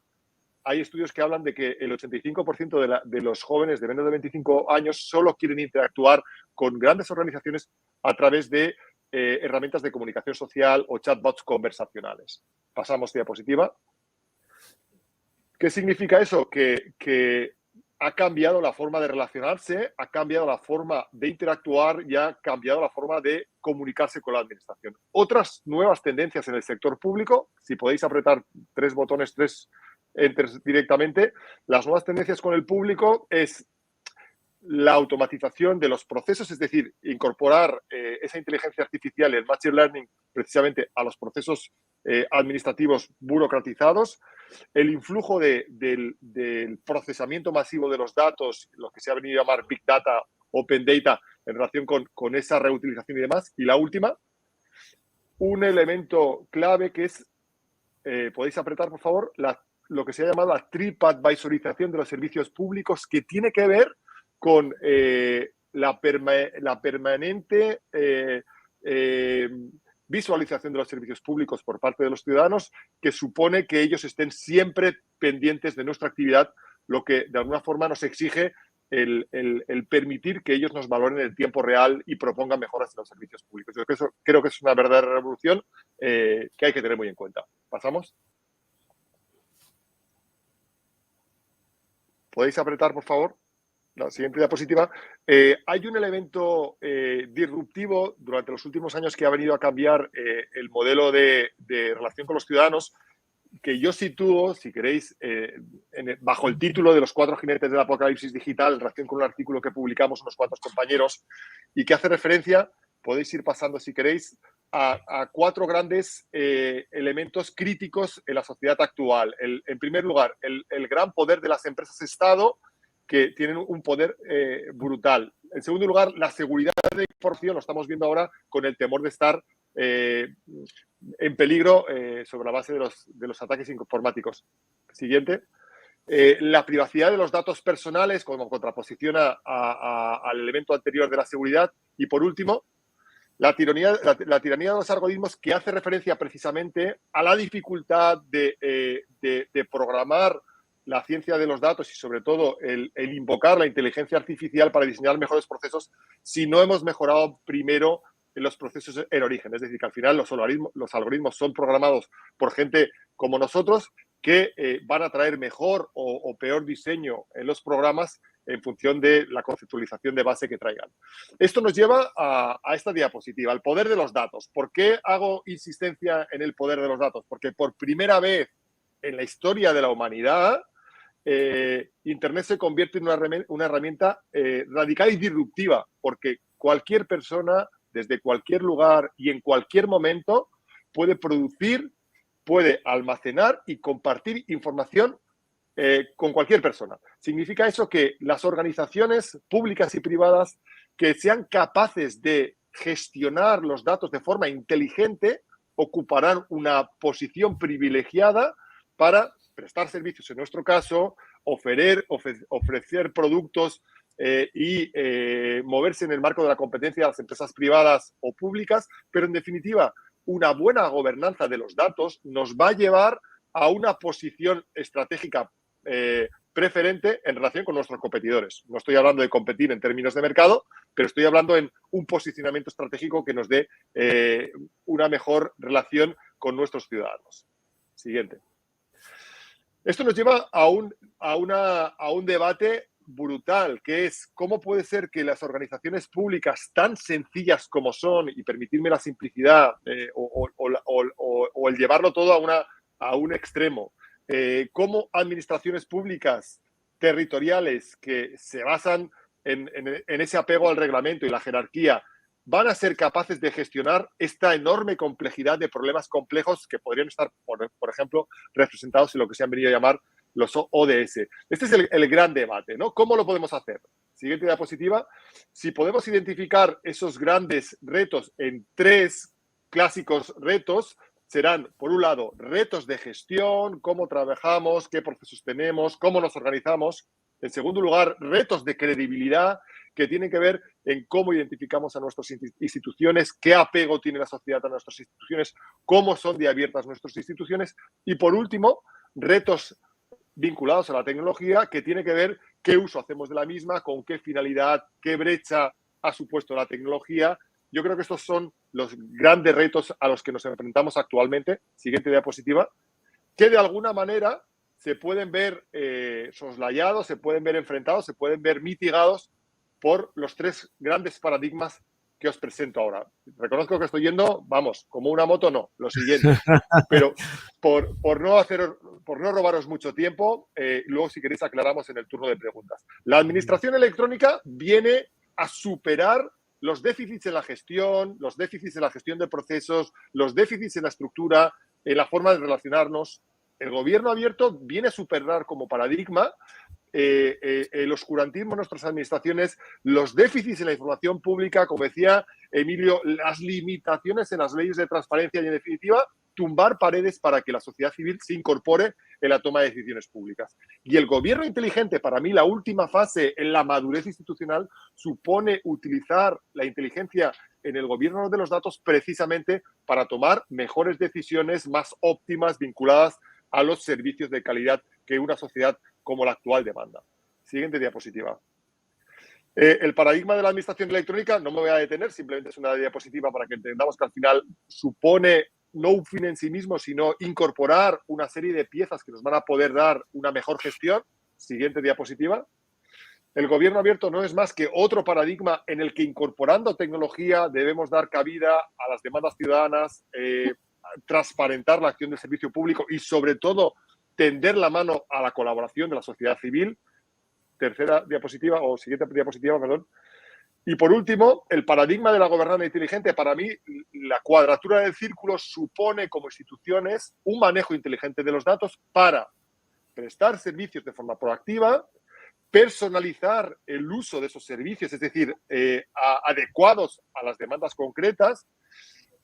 hay estudios que hablan de que el 85% de los jóvenes de menos de 25 años solo quieren interactuar con grandes organizaciones a través de herramientas de comunicación social o chatbots conversacionales. Pasamos diapositiva. ¿Qué significa eso? Que ha cambiado la forma de relacionarse, ha cambiado la forma de interactuar y ha cambiado la forma de comunicarse con la administración. Otras nuevas tendencias en el sector público, si podéis apretar 3 botones, 3 enters directamente, las nuevas tendencias con el público es la automatización de los procesos, es decir, incorporar esa inteligencia artificial y el machine learning precisamente a los procesos administrativos burocratizados, el influjo del procesamiento masivo de los datos, lo que se ha venido a llamar Big Data, Open Data, en relación con esa reutilización y demás. Y la última, un elemento clave que es, podéis apretar por favor, lo que se ha llamado la TripAdvisorización de los servicios públicos, que tiene que ver con la permanente visualización de los servicios públicos por parte de los ciudadanos, que supone que ellos estén siempre pendientes de nuestra actividad, lo que de alguna forma nos exige el permitir que ellos nos valoren en el tiempo real y propongan mejoras en los servicios públicos. Yo creo que es una verdadera revolución que hay que tener muy en cuenta. ¿Pasamos? ¿Podéis apretar, por favor? La siguiente diapositiva. Hay un elemento disruptivo durante los últimos años que ha venido a cambiar el modelo de relación con los ciudadanos, que yo sitúo, si queréis, bajo el título de los 4 jinetes del apocalipsis digital, en relación con un artículo que publicamos unos cuantos compañeros y que hace referencia, podéis ir pasando si queréis, a 4 grandes elementos críticos en la sociedad actual. En primer lugar, el gran poder de las empresas-estado, que tienen un poder brutal. En segundo lugar, la seguridad de información, lo estamos viendo ahora con el temor de estar en peligro sobre la base de los ataques informáticos. Siguiente. La privacidad de los datos personales como contraposición al elemento anterior de la seguridad. Y por último, la tiranía de los algoritmos, que hace referencia precisamente a la dificultad de programar la ciencia de los datos y sobre todo el invocar la inteligencia artificial para diseñar mejores procesos si no hemos mejorado primero en los procesos en origen. Es decir, que al final los algoritmos son programados por gente como nosotros que van a traer mejor o peor diseño en los programas en función de la conceptualización de base que traigan. Esto nos lleva a esta diapositiva, el poder de los datos. ¿Por qué hago insistencia en el poder de los datos? Porque por primera vez en la historia de la humanidad, Internet se convierte en una herramienta radical y disruptiva, porque cualquier persona, desde cualquier lugar y en cualquier momento, puede producir, puede almacenar y compartir información con cualquier persona. Significa eso que las organizaciones públicas y privadas que sean capaces de gestionar los datos de forma inteligente ocuparán una posición privilegiada para prestar servicios, en nuestro caso, ofrecer productos y moverse en el marco de la competencia de las empresas privadas o públicas, pero en definitiva, una buena gobernanza de los datos nos va a llevar a una posición estratégica preferente en relación con nuestros competidores. No estoy hablando de competir en términos de mercado, pero estoy hablando en un posicionamiento estratégico que nos dé una mejor relación con nuestros ciudadanos. Siguiente. Esto nos lleva a un debate brutal, que es cómo puede ser que las organizaciones públicas tan sencillas como son, y permitirme la simplicidad o el llevarlo todo a un extremo, cómo administraciones públicas territoriales que se basan en ese apego al reglamento y la jerarquía van a ser capaces de gestionar esta enorme complejidad de problemas complejos que podrían estar, por ejemplo, representados en lo que se han venido a llamar los ODS. Este es el gran debate, ¿no? ¿Cómo lo podemos hacer? Siguiente diapositiva. Si podemos identificar esos grandes retos en 3 clásicos retos, serán, por un lado, retos de gestión, cómo trabajamos, qué procesos tenemos, cómo nos organizamos. En segundo lugar, retos de credibilidad, que tienen que ver en cómo identificamos a nuestras instituciones, qué apego tiene la sociedad a nuestras instituciones, cómo son de abiertas nuestras instituciones. Y por último, retos vinculados a la tecnología, que tiene que ver qué uso hacemos de la misma, con qué finalidad, qué brecha ha supuesto la tecnología. Yo creo que estos son los grandes retos a los que nos enfrentamos actualmente. Siguiente diapositiva. Que de alguna manera se pueden ver soslayados, se pueden ver enfrentados, se pueden ver mitigados por los 3 grandes paradigmas que os presento ahora. Reconozco que estoy yendo, vamos, como una moto, no, lo siguiente. Pero por no robaros mucho tiempo, luego si queréis aclaramos en el turno de preguntas. La administración electrónica viene a superar los déficits en la gestión, los déficits en la gestión de procesos, los déficits en la estructura, en la forma de relacionarnos. El gobierno abierto viene a superar como paradigma el oscurantismo en nuestras administraciones, los déficits en la información pública, como decía Emilio, las limitaciones en las leyes de transparencia y, en definitiva, tumbar paredes para que la sociedad civil se incorpore en la toma de decisiones públicas. Y el gobierno inteligente, para mí, la última fase en la madurez institucional, supone utilizar la inteligencia en el gobierno de los datos precisamente para tomar mejores decisiones más óptimas vinculadas a los servicios de calidad que una sociedad como la actual demanda. Siguiente diapositiva. El paradigma de la administración electrónica, no me voy a detener, simplemente es una diapositiva para que entendamos que al final supone no un fin en sí mismo, sino incorporar una serie de piezas que nos van a poder dar una mejor gestión. Siguiente diapositiva. El gobierno abierto no es más que otro paradigma en el que, incorporando tecnología, debemos dar cabida a las demandas ciudadanas, transparentar la acción del servicio público y, sobre todo, tender la mano a la colaboración de la sociedad civil. Tercera diapositiva, o siguiente diapositiva, perdón. Y por último, el paradigma de la gobernanza inteligente. Para mí, la cuadratura del círculo supone como instituciones un manejo inteligente de los datos para prestar servicios de forma proactiva, personalizar el uso de esos servicios, es decir, adecuados a las demandas concretas,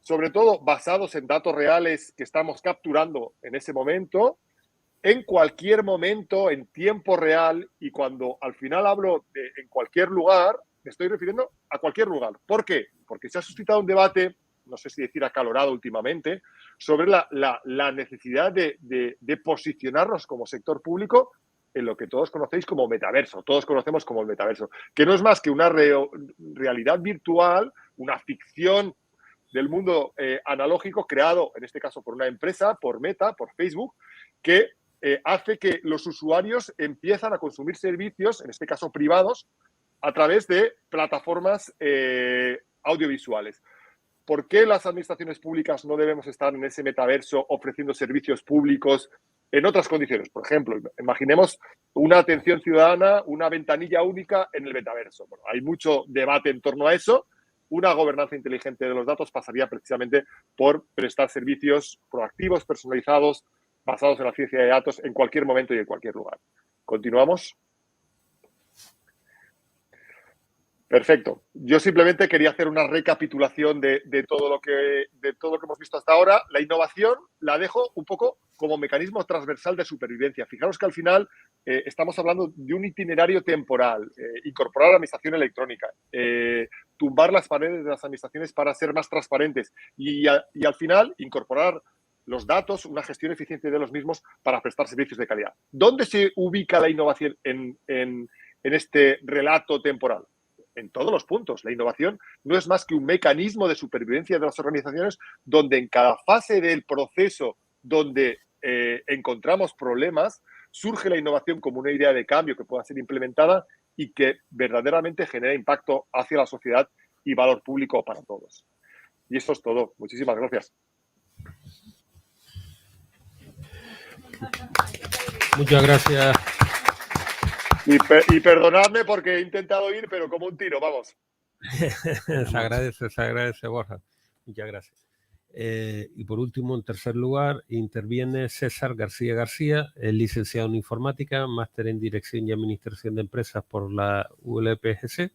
sobre todo basados en datos reales que estamos capturando en ese momento, en cualquier momento, en tiempo real, y cuando al final hablo de en cualquier lugar, me estoy refiriendo a cualquier lugar. ¿Por qué? Porque se ha suscitado un debate, no sé si decir acalorado últimamente, sobre la necesidad de posicionarnos como sector público en lo que todos conocéis como metaverso, todos conocemos como el metaverso, que no es más que una realidad virtual, una ficción del mundo analógico creado, en este caso por una empresa, por Meta, por Facebook, que hace que los usuarios empiezan a consumir servicios, en este caso privados, a través de plataformas audiovisuales. ¿Por qué las administraciones públicas no debemos estar en ese metaverso ofreciendo servicios públicos en otras condiciones? Por ejemplo, imaginemos una atención ciudadana, una ventanilla única en el metaverso. Bueno, hay mucho debate en torno a eso. Una gobernanza inteligente de los datos pasaría precisamente por prestar servicios proactivos, personalizados, basados en la ciencia de datos en cualquier momento y en cualquier lugar. ¿Continuamos? Perfecto. Yo simplemente quería hacer una recapitulación de todo lo que hemos visto hasta ahora. La innovación la dejo un poco como mecanismo transversal de supervivencia. Fijaros que al final estamos hablando de un itinerario temporal, incorporar la administración electrónica, tumbar las paredes de las administraciones para ser más transparentes y al final incorporar los datos, una gestión eficiente de los mismos para prestar servicios de calidad. ¿Dónde se ubica la innovación en este relato temporal? En todos los puntos. La innovación no es más que un mecanismo de supervivencia de las organizaciones donde en cada fase del proceso donde encontramos problemas, surge la innovación como una idea de cambio que pueda ser implementada y que verdaderamente genera impacto hacia la sociedad y valor público para todos. Y eso es todo. Muchísimas gracias. Muchas gracias. Y perdonadme porque he intentado ir, pero como un tiro, vamos. Se agradece, Borja. Muchas gracias. Y por último, en tercer lugar, interviene César García García, es licenciado en Informática, máster en Dirección y Administración de Empresas por la ULPGC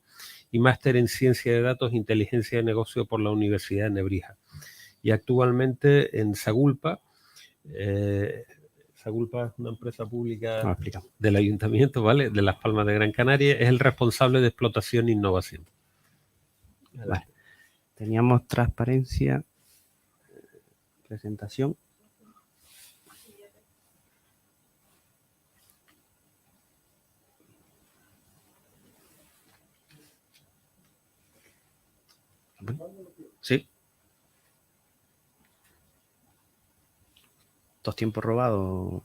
y máster en Ciencia de Datos e Inteligencia de Negocio por la Universidad de Nebrija. Y actualmente en Sagulpa. Sagulpa es una empresa pública del Ayuntamiento, ¿vale? De Las Palmas de Gran Canaria. Es el responsable de explotación e innovación. Vale. Teníamos transparencia, presentación. Sí. Dos tiempos robados.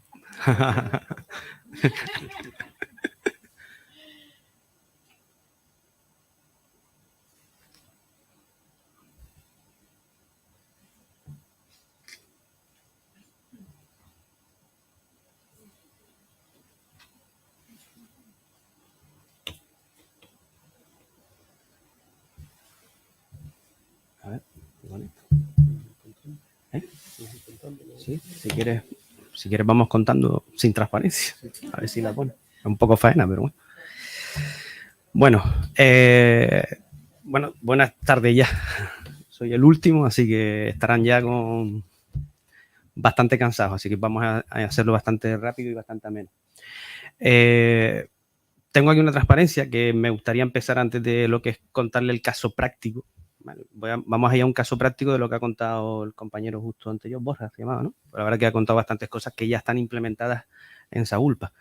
A ver, bonito. Sí, si quieres vamos contando sin transparencia. A ver si la pone. Es un poco faena, pero bueno. Bueno, buenas tardes ya. Soy el último, así que estarán ya con bastante cansados, así que vamos a hacerlo bastante rápido y bastante ameno. Tengo aquí una transparencia que me gustaría empezar antes de lo que es contarle el caso práctico. Vale, vamos a ir a un caso práctico de lo que ha contado el compañero justo anterior, Borja, se llamaba, ¿no? Pero la verdad que ha contado bastantes cosas que ya están implementadas en Sagulpa.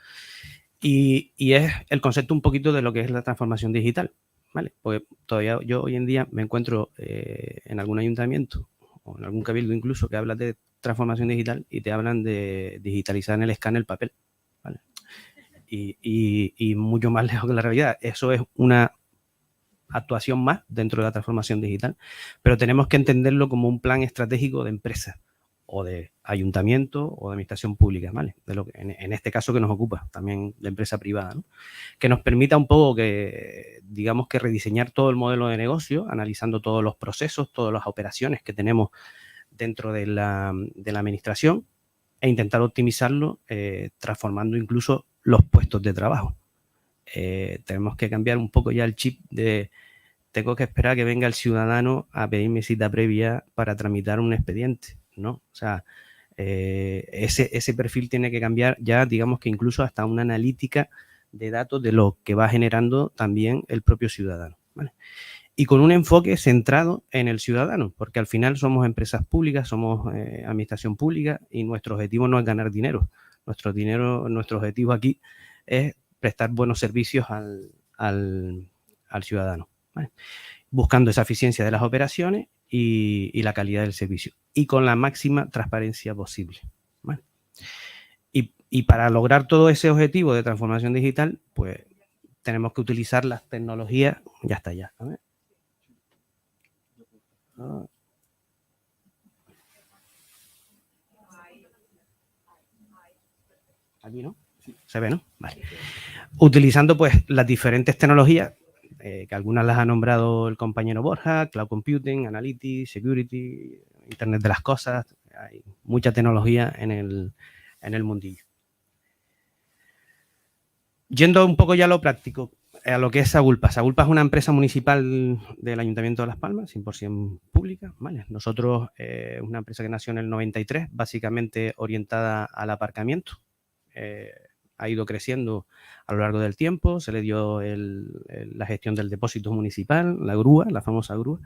Y es el concepto un poquito de lo que es la transformación digital, ¿vale? Porque todavía yo hoy en día me encuentro en algún ayuntamiento o en algún cabildo incluso que habla de transformación digital y te hablan de digitalizar en el escáner el papel, ¿vale? Y mucho más lejos que la realidad. Eso es una actuación más dentro de la transformación digital, pero tenemos que entenderlo como un plan estratégico de empresa o de ayuntamiento o de administración pública, ¿vale? De lo que, en este caso que nos ocupa, también de empresa privada, ¿no? Que nos permita un poco que, digamos que rediseñar todo el modelo de negocio, analizando todos los procesos, todas las operaciones que tenemos dentro de la administración e intentar optimizarlo transformando incluso los puestos de trabajo. Tenemos que cambiar un poco ya el chip de tengo que esperar a que venga el ciudadano a pedirme cita previa para tramitar un expediente, ¿no? O sea, ese perfil tiene que cambiar ya, digamos que incluso hasta una analítica de datos de lo que va generando también el propio ciudadano. ¿vale? Y con un enfoque centrado en el ciudadano, porque al final somos empresas públicas, somos administración pública y nuestro objetivo no es ganar dinero. Nuestro objetivo aquí es prestar buenos servicios al ciudadano, ¿vale? Buscando esa eficiencia de las operaciones y la calidad del servicio y con la máxima transparencia posible, ¿vale? Y para lograr todo ese objetivo de transformación digital, pues tenemos que utilizar las tecnologías. Ya está, ya. A ver. Aquí, ¿no? Se ve, ¿no? Vale. Utilizando pues las diferentes tecnologías, que algunas las ha nombrado el compañero Borja: Cloud Computing, Analytics, Security, Internet de las Cosas. Hay mucha tecnología en el mundillo. Yendo un poco ya a lo práctico, a lo que es Sagulpa. Sagulpa es una empresa municipal del Ayuntamiento de Las Palmas, 100% pública, ¿vale? Nosotros, una empresa que nació en el 93, básicamente orientada al aparcamiento. Ha ido creciendo a lo largo del tiempo, se le dio la gestión del depósito municipal, la grúa, la famosa grúa.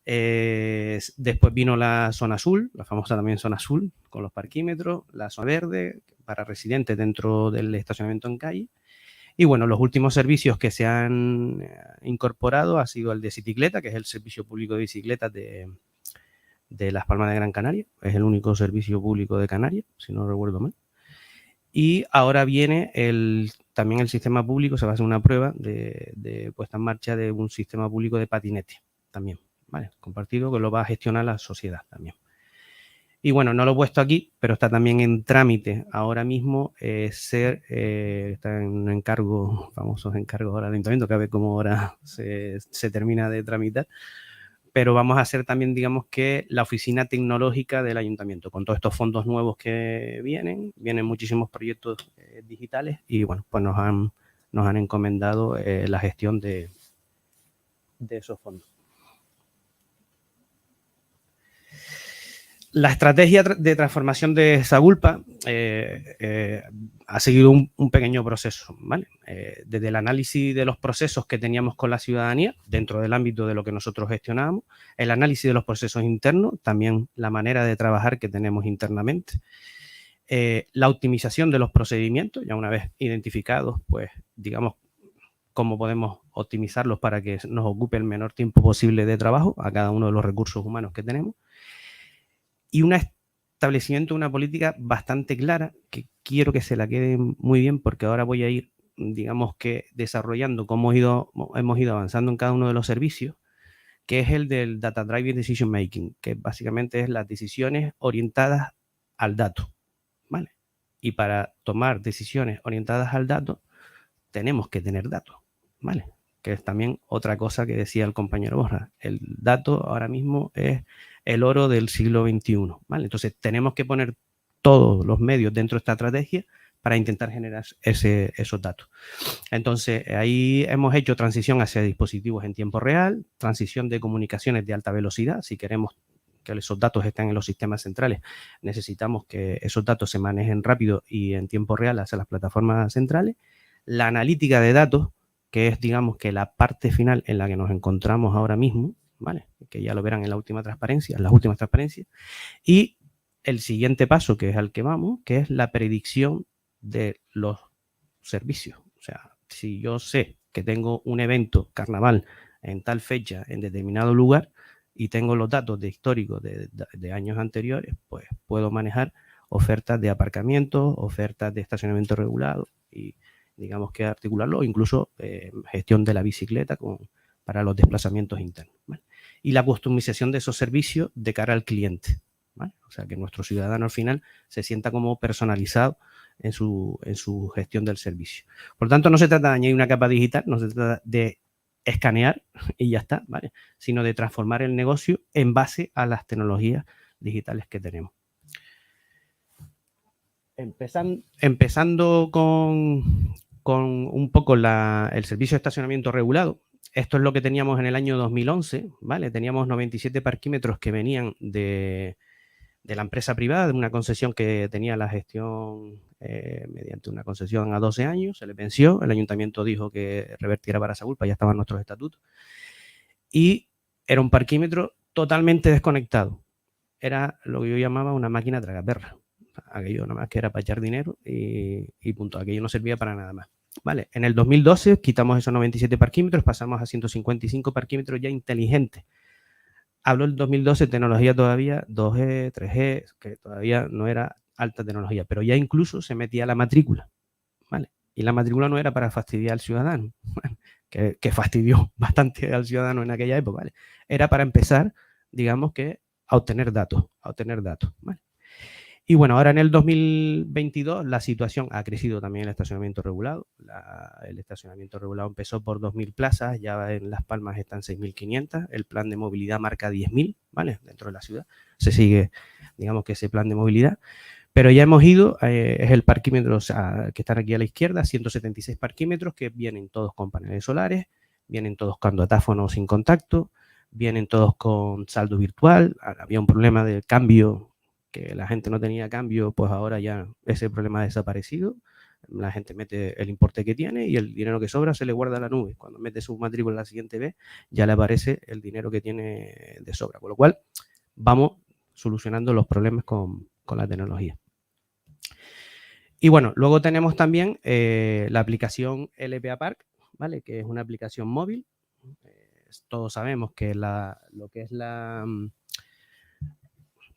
Después vino la zona azul, la famosa también zona azul, con los parquímetros, la zona verde para residentes dentro del estacionamiento en calle. Y bueno, los últimos servicios que se han incorporado ha sido el de Cicicleta, que es el servicio público de bicicletas de Las Palmas de Gran Canaria. Es el único servicio público de Canarias, si no recuerdo mal. Y ahora viene también el sistema público, se va a hacer una prueba de puesta en marcha de un sistema público de patinete también, ¿vale? Compartido, que lo va a gestionar la sociedad también. Y bueno, no lo he puesto aquí, pero está también en trámite ahora mismo está en un encargo, famosos encargos ahora del Ayuntamiento, que a ver cómo ahora se termina de tramitar. Pero vamos a hacer también, digamos que la oficina tecnológica del Ayuntamiento, con todos estos fondos nuevos que vienen muchísimos proyectos digitales y bueno, pues nos han encomendado la gestión de esos fondos. La estrategia de transformación de Sagulpa ha seguido un pequeño proceso, ¿vale? Desde el análisis de los procesos que teníamos con la ciudadanía, dentro del ámbito de lo que nosotros gestionábamos, el análisis de los procesos internos, también la manera de trabajar que tenemos internamente, la optimización de los procedimientos, ya una vez identificados, pues digamos, cómo podemos optimizarlos para que nos ocupe el menor tiempo posible de trabajo a cada uno de los recursos humanos que tenemos. Y un establecimiento de una política bastante clara, que quiero que se la quede muy bien, porque ahora voy a ir, digamos que, desarrollando cómo hemos ido avanzando en cada uno de los servicios, que es el del Data Driven Decision Making, que básicamente es las decisiones orientadas al dato, ¿vale? Y para tomar decisiones orientadas al dato, tenemos que tener datos, ¿vale? Que es también otra cosa que decía el compañero Borja. El dato ahora mismo es el oro del siglo XXI, ¿vale? Entonces tenemos que poner todos los medios dentro de esta estrategia para intentar generar esos datos. Entonces ahí hemos hecho transición hacia dispositivos en tiempo real, transición de comunicaciones de alta velocidad. Si queremos que esos datos estén en los sistemas centrales, necesitamos que esos datos se manejen rápido y en tiempo real hacia las plataformas centrales. La analítica de datos, que es, digamos, que la parte final en la que nos encontramos ahora mismo, ¿vale? Que ya lo verán en las últimas transparencias. Y el siguiente paso, que es al que vamos, que es la predicción de los servicios. O sea, si yo sé que tengo un evento carnaval en tal fecha, en determinado lugar, y tengo los datos de históricos de años anteriores, pues puedo manejar ofertas de aparcamiento, ofertas de estacionamiento regulado y digamos que articularlo, incluso gestión de la bicicleta para los desplazamientos internos, ¿vale? Y la customización de esos servicios de cara al cliente, ¿vale? O sea, que nuestro ciudadano al final se sienta como personalizado en su gestión del servicio. Por lo tanto, no se trata de añadir una capa digital, no se trata de escanear y ya está, ¿vale? Sino de transformar el negocio en base a las tecnologías digitales que tenemos. Empezando con un poco el servicio de estacionamiento regulado. Esto es lo que teníamos en el año 2011, ¿vale? Teníamos 97 parquímetros que venían de la empresa privada, de una concesión que tenía la gestión mediante una concesión a 12 años, se le venció, el ayuntamiento dijo que revertiera para esa culpa, ya estaban nuestros estatutos, y era un parquímetro totalmente desconectado. Era lo que yo llamaba una máquina tragaperra. Aquello nada más que era para echar dinero y punto. Aquello no servía para nada más. Vale, en el 2012 quitamos esos 97 parquímetros, pasamos a 155 parquímetros ya inteligentes. Hablo del 2012, tecnología todavía 2G, 3G, que todavía no era alta tecnología, pero ya incluso se metía la matrícula, ¿vale? Y la matrícula no era para fastidiar al ciudadano, que fastidió bastante al ciudadano en aquella época, ¿vale? Era para empezar, digamos que, a obtener datos, ¿vale? Y bueno, ahora en el 2022 la situación ha crecido también el estacionamiento regulado. El estacionamiento regulado empezó por 2.000 plazas, ya en Las Palmas están 6.500. El plan de movilidad marca 10.000, ¿vale? Dentro de la ciudad se sigue, digamos que ese plan de movilidad. Pero ya hemos ido, es el parquímetro, o sea, que están aquí a la izquierda, 176 parquímetros que vienen todos con paneles solares, vienen todos con datáfonos sin contacto, vienen todos con saldo virtual. Había un problema de cambio, que la gente no tenía cambio, pues ahora ya ese problema ha desaparecido. La gente mete el importe que tiene y el dinero que sobra se le guarda a la nube. Cuando mete su matrícula la siguiente vez, ya le aparece el dinero que tiene de sobra. Con lo cual, vamos solucionando los problemas con la tecnología. Y bueno, luego tenemos también la aplicación LPA Park, ¿vale? Que es una aplicación móvil. Todos sabemos que lo que es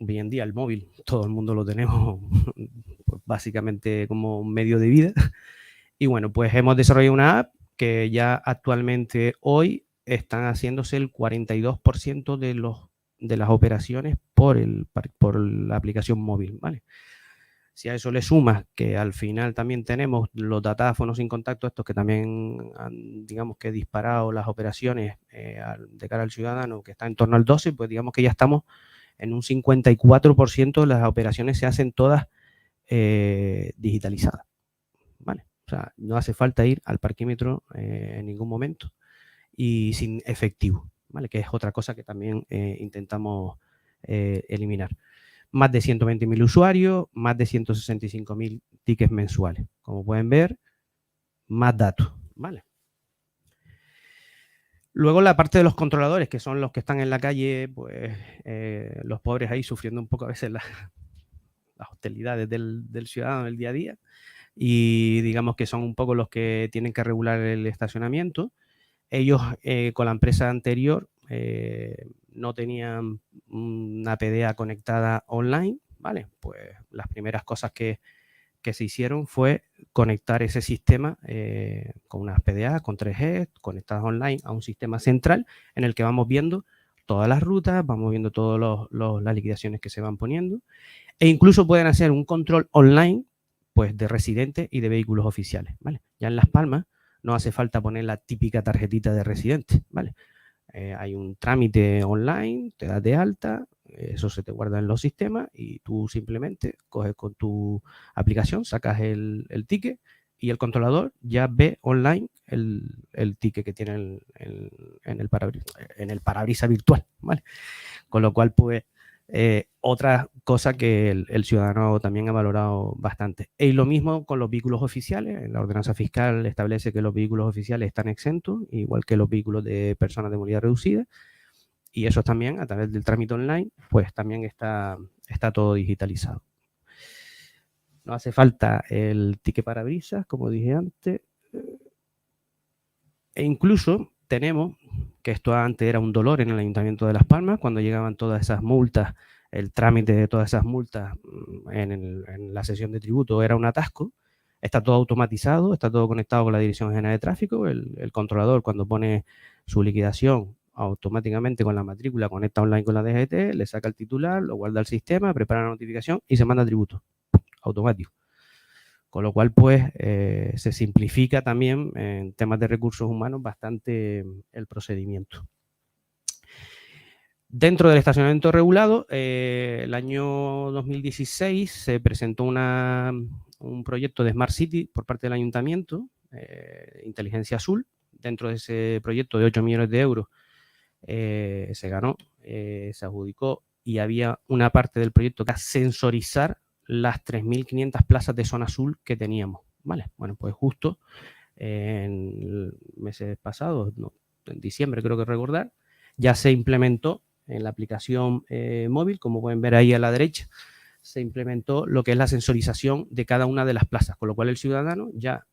hoy en día el móvil, todo el mundo lo tenemos pues, básicamente como un medio de vida. Y bueno, pues hemos desarrollado una app que ya actualmente hoy están haciéndose el 42% de las operaciones por la aplicación móvil, ¿vale? Si a eso le sumas que al final también tenemos los datáfonos sin contacto, estos que también han, digamos que disparado las operaciones de cara al ciudadano, que está en torno al 12%, pues digamos que ya estamos en un 54% de las operaciones se hacen todas digitalizadas, ¿vale? O sea, no hace falta ir al parquímetro en ningún momento y sin efectivo, ¿vale? Que es otra cosa que también intentamos eliminar. Más de 120.000 usuarios, más de 165.000 tickets mensuales. Como pueden ver, más datos, ¿vale? Luego la parte de los controladores, que son los que están en la calle, pues los pobres ahí sufriendo un poco a veces las hostilidades del ciudadano en el día a día, y digamos que son un poco los que tienen que regular el estacionamiento. Ellos con la empresa anterior no tenían una PDA conectada online, ¿vale? Pues las primeras cosas que se hicieron fue conectar ese sistema con unas PDA, con 3G, conectadas online a un sistema central en el que vamos viendo todas las rutas, vamos viendo todas las liquidaciones que se van poniendo, e incluso pueden hacer un control online pues de residentes y de vehículos oficiales, ¿vale? Ya en Las Palmas no hace falta poner la típica tarjetita de residente, ¿vale? Hay un trámite online, te das de alta, eso se te guarda en los sistemas y tú simplemente coges con tu aplicación, sacas el ticket y el controlador ya ve online el ticket que tiene en el parabrisas virtual, ¿vale? Con lo cual, pues, otra cosa que el ciudadano también ha valorado bastante. Y lo mismo con los vehículos oficiales. La ordenanza fiscal establece que los vehículos oficiales están exentos, igual que los vehículos de personas de movilidad reducida. Y eso también, a través del trámite online, pues también está todo digitalizado. No hace falta el ticket parabrisas, como dije antes. E incluso tenemos, que esto antes era un dolor en el Ayuntamiento de Las Palmas, cuando llegaban todas esas multas, el trámite de todas esas multas en la sesión de tributo era un atasco. Está todo automatizado, está todo conectado con la Dirección General de Tráfico. El controlador, cuando pone su liquidación, automáticamente con la matrícula conecta online con la DGT, le saca el titular, lo guarda al sistema, prepara la notificación y se manda a tributo automático. Con lo cual, pues, se simplifica también en temas de recursos humanos bastante el procedimiento. Dentro del estacionamiento regulado, el año 2016 se presentó un proyecto de Smart City por parte del Ayuntamiento, Inteligencia Azul. Dentro de ese proyecto de 8 millones de euros se ganó, se adjudicó y había una parte del proyecto que era sensorizar las 3.500 plazas de zona azul que teníamos, ¿vale? Bueno, pues justo en meses pasados, no, en diciembre creo que recordar, ya se implementó en la aplicación móvil, como pueden ver ahí a la derecha, se implementó lo que es la sensorización de cada una de las plazas, con lo cual el ciudadano ya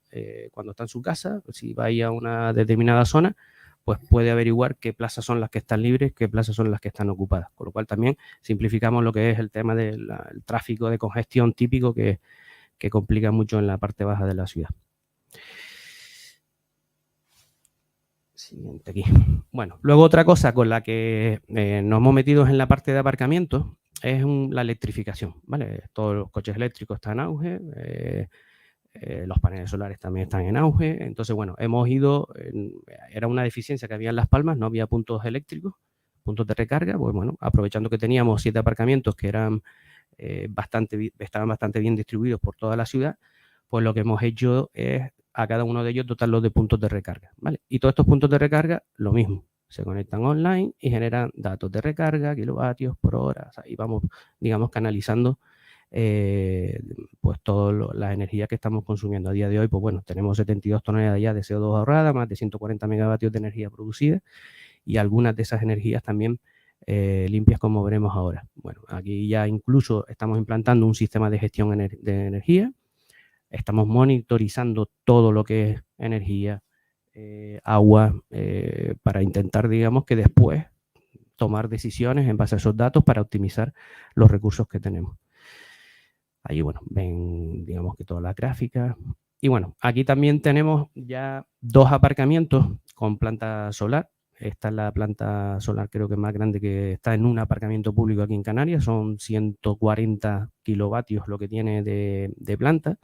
cuando está en su casa, si va a ir a una determinada zona, pues puede averiguar qué plazas son las que están libres, qué plazas son las que están ocupadas, con lo cual también simplificamos lo que es el tema del tráfico de congestión típico que complica mucho en la parte baja de la ciudad. Siguiente aquí. Bueno, luego otra cosa con la que nos hemos metido en la parte de aparcamiento es la electrificación, ¿vale? Todos los coches eléctricos están en auge, los paneles solares también están en auge, entonces, bueno, hemos ido, era una deficiencia que había en Las Palmas, no había puntos eléctricos, puntos de recarga, pues bueno, aprovechando que teníamos 7 aparcamientos que eran estaban bastante bien distribuidos por toda la ciudad, pues lo que hemos hecho es a cada uno de ellos dotarlos de puntos de recarga, ¿vale? Y todos estos puntos de recarga, lo mismo, se conectan online y generan datos de recarga, kilovatios por hora, o sea, y vamos, digamos, canalizando pues toda la energía que estamos consumiendo a día de hoy. Pues bueno, tenemos 72 toneladas ya de CO2 ahorrada, más de 140 megavatios de energía producida y algunas de esas energías también limpias, como veremos ahora. Bueno, aquí ya incluso estamos implantando un sistema de gestión de energía, estamos monitorizando todo lo que es energía, agua, para intentar, digamos, que después tomar decisiones en base a esos datos para optimizar los recursos que tenemos. Ahí, bueno, ven, digamos, que todas las gráficas. Y bueno, aquí también tenemos ya 2 aparcamientos con planta solar. Esta es la planta solar, creo que más grande que está en un aparcamiento público aquí en Canarias. Son 140 kilovatios lo que tiene de planta.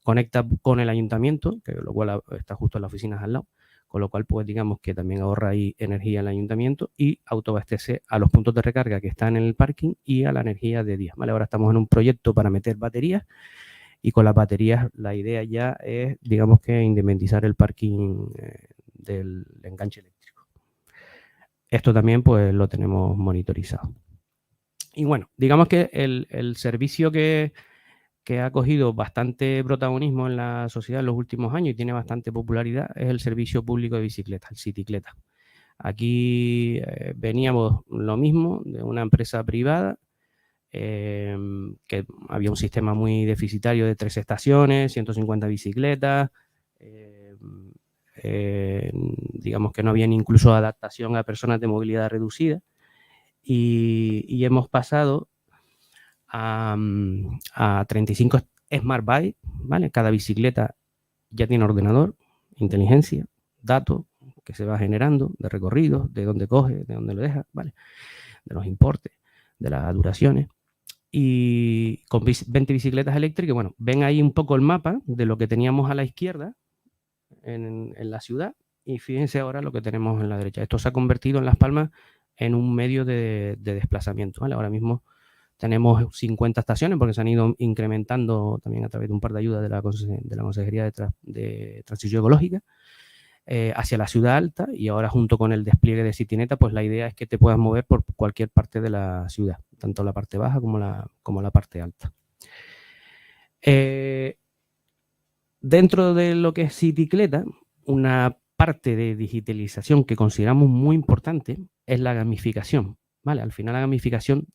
Conecta con el ayuntamiento, que lo cual está justo en las oficinas al lado, con lo cual, pues digamos que también ahorra ahí energía el ayuntamiento y autoabastece a los puntos de recarga que están en el parking y a la energía de día, ¿vale? Ahora estamos en un proyecto para meter baterías y con las baterías la idea ya es, digamos, que independizar el parking del enganche eléctrico. Esto también, pues, lo tenemos monitorizado. Y bueno, digamos que el servicio que ha cogido bastante protagonismo en la sociedad en los últimos años y tiene bastante popularidad es el servicio público de bicicletas, el Cicicleta. Aquí veníamos lo mismo de una empresa privada que había un sistema muy deficitario de 3 estaciones, 150 bicicletas, digamos que no había incluso adaptación a personas de movilidad reducida y hemos pasado a 35 Smart Bike, ¿vale? Cada bicicleta ya tiene ordenador, inteligencia, datos que se va generando de recorridos, de dónde coge, de dónde lo deja, ¿vale? De los importes, de las duraciones. Y con 20 bicicletas eléctricas, bueno, ven ahí un poco el mapa de lo que teníamos a la izquierda en la ciudad y fíjense ahora lo que tenemos en la derecha. Esto se ha convertido en Las Palmas en un medio de desplazamiento, ¿vale? Ahora mismo tenemos 50 estaciones porque se han ido incrementando también a través de un par de ayudas de la Consejería de Transición Ecológica hacia la ciudad alta y ahora junto con el despliegue de Citineta, pues la idea es que te puedas mover por cualquier parte de la ciudad, tanto la parte baja como la parte alta. Dentro de lo que es Cicicleta, una parte de digitalización que consideramos muy importante es la gamificación, ¿vale? Al final la gamificación,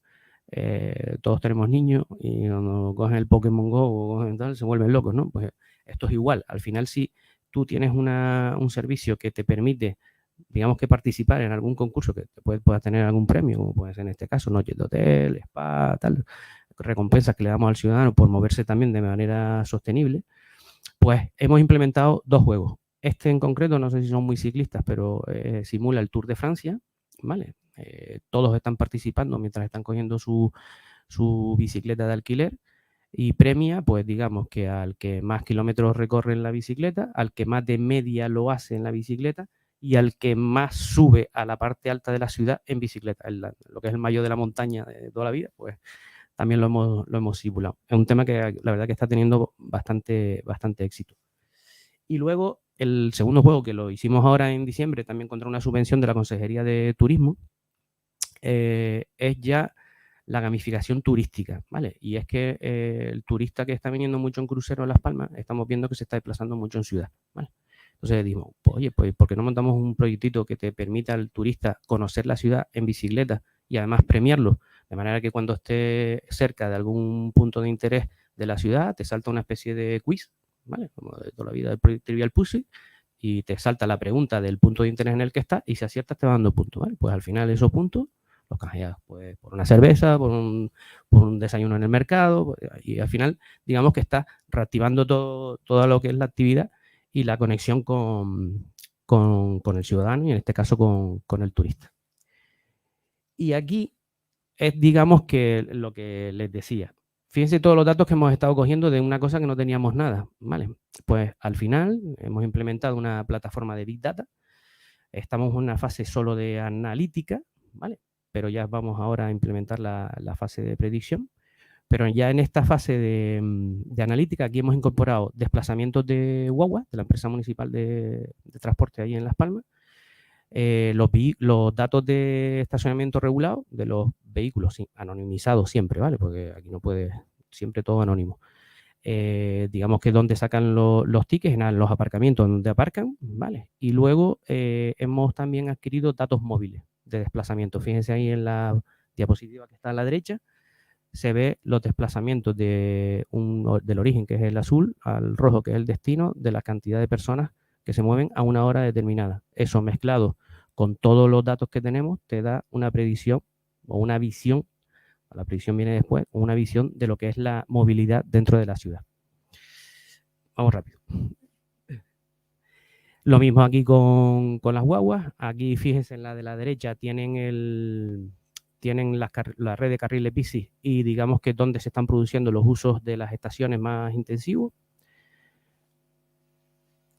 todos tenemos niños y cuando cogen el Pokémon Go o cogen tal, se vuelven locos, ¿no? Pues esto es igual. Al final, si tú tienes un servicio que te permite, digamos, que participar en algún concurso que puedas tener algún premio, como puede ser en este caso, noches de hotel, spa, tal, recompensas que le damos al ciudadano por moverse también de manera sostenible, pues hemos implementado 2 juegos. Este en concreto, no sé si son muy ciclistas, pero simula el Tour de Francia, ¿vale? Todos están participando mientras están cogiendo su bicicleta de alquiler y premia, pues digamos que al que más kilómetros recorre en la bicicleta, al que más de media lo hace en la bicicleta y al que más sube a la parte alta de la ciudad en bicicleta. Lo que es el mayo de la montaña de toda la vida, pues también lo hemos simulado. Es un tema que la verdad que está teniendo bastante éxito. Y luego el segundo juego, que lo hicimos ahora en diciembre, también contra una subvención de la Consejería de Turismo, es ya la gamificación turística, ¿vale? Y es que el turista que está viniendo mucho en crucero en Las Palmas, estamos viendo que se está desplazando mucho en ciudad, ¿vale? Entonces dijimos, pues, oye, pues ¿por qué no montamos un proyectito que te permita al turista conocer la ciudad en bicicleta y además premiarlo? De manera que cuando esté cerca de algún punto de interés de la ciudad, te salta una especie de quiz, ¿vale? Como de toda la vida del Trivial Puzzle, y te salta la pregunta del punto de interés en el que está, y si aciertas te va dando puntos, ¿vale? Pues al final esos puntos los canjeas pues, por una cerveza, por un desayuno en el mercado, y al final digamos que está reactivando todo lo que es la actividad y la conexión con el ciudadano y en este caso con el turista. Y aquí es, digamos, que lo que les decía. Fíjense todos los datos que hemos estado cogiendo de una cosa que no teníamos nada, ¿vale? Pues al final hemos implementado una plataforma de Big Data. Estamos en una fase solo de analítica, ¿vale? Pero ya vamos ahora a implementar la fase de predicción. Pero ya en esta fase de analítica, aquí hemos incorporado desplazamientos de guagua, de la empresa municipal de transporte ahí en Las Palmas, los datos de estacionamiento regulado de los vehículos, sí, anonimizados siempre, ¿vale? Porque aquí no puede, siempre todo anónimo. Digamos que donde sacan los tickets, en los aparcamientos donde aparcan, ¿vale? Y luego hemos también adquirido datos móviles de desplazamiento. Fíjense ahí en la diapositiva que está a la derecha, se ve los desplazamientos del origen, que es el azul, al rojo, que es el destino, de la cantidad de personas que se mueven a una hora determinada. Eso mezclado con todos los datos que tenemos te da una predicción o una visión, la predicción viene después, una visión de lo que es la movilidad dentro de la ciudad. Vamos rápido. Lo mismo aquí con las guaguas. Aquí fíjense en la de la derecha tienen la red de carriles bici y digamos que donde se están produciendo los usos de las estaciones más intensivos.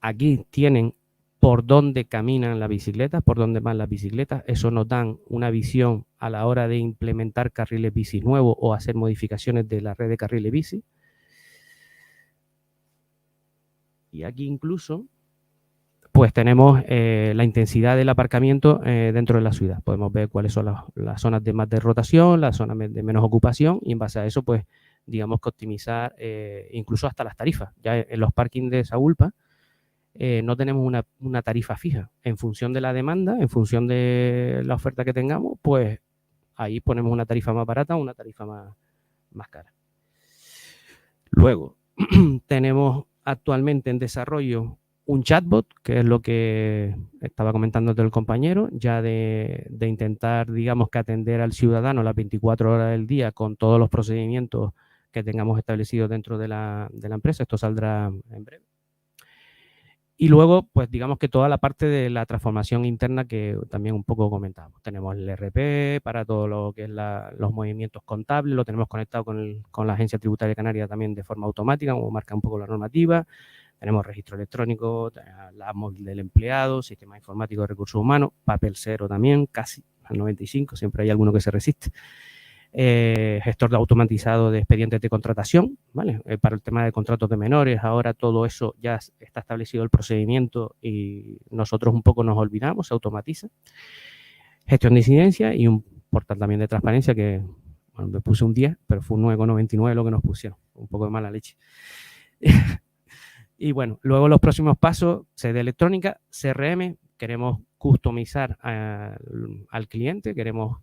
Aquí tienen por dónde caminan las bicicletas, por dónde van las bicicletas. Eso nos dan una visión a la hora de implementar carriles bici nuevos o hacer modificaciones de la red de carriles bici. Y aquí incluso pues tenemos la intensidad del aparcamiento dentro de la ciudad. Podemos ver cuáles son las zonas de más de rotación, las zonas de menos ocupación, y en base a eso, pues, digamos que optimizar incluso hasta las tarifas. Ya en los parkings de Saúlpa no tenemos una tarifa fija. En función de la demanda, en función de la oferta que tengamos, pues ahí ponemos una tarifa más barata o una tarifa más cara. Luego, tenemos actualmente en desarrollo un chatbot, que es lo que estaba comentando el compañero, ya de intentar, digamos, que atender al ciudadano las 24 horas del día con todos los procedimientos que tengamos establecidos dentro de la empresa. Esto saldrá en breve. Y luego, pues digamos que toda la parte de la transformación interna que también un poco comentamos. Tenemos el ERP para todo lo que es los movimientos contables, lo tenemos conectado con la Agencia Tributaria Canaria también de forma automática, como marca un poco la normativa. Tenemos registro electrónico, la móvil del empleado, sistema informático de recursos humanos, papel cero también, casi al 95, siempre hay alguno que se resiste. Gestor de automatizado de expedientes de contratación, ¿vale? Para el tema de contratos de menores, ahora todo eso ya está establecido el procedimiento y nosotros un poco nos olvidamos, se automatiza. Gestión de incidencia y un portal también de transparencia que, bueno, me puse un 10, pero fue un 9,99 lo que nos pusieron, un poco de mala leche. Y bueno, luego los próximos pasos, sede electrónica, CRM, queremos customizar al cliente, queremos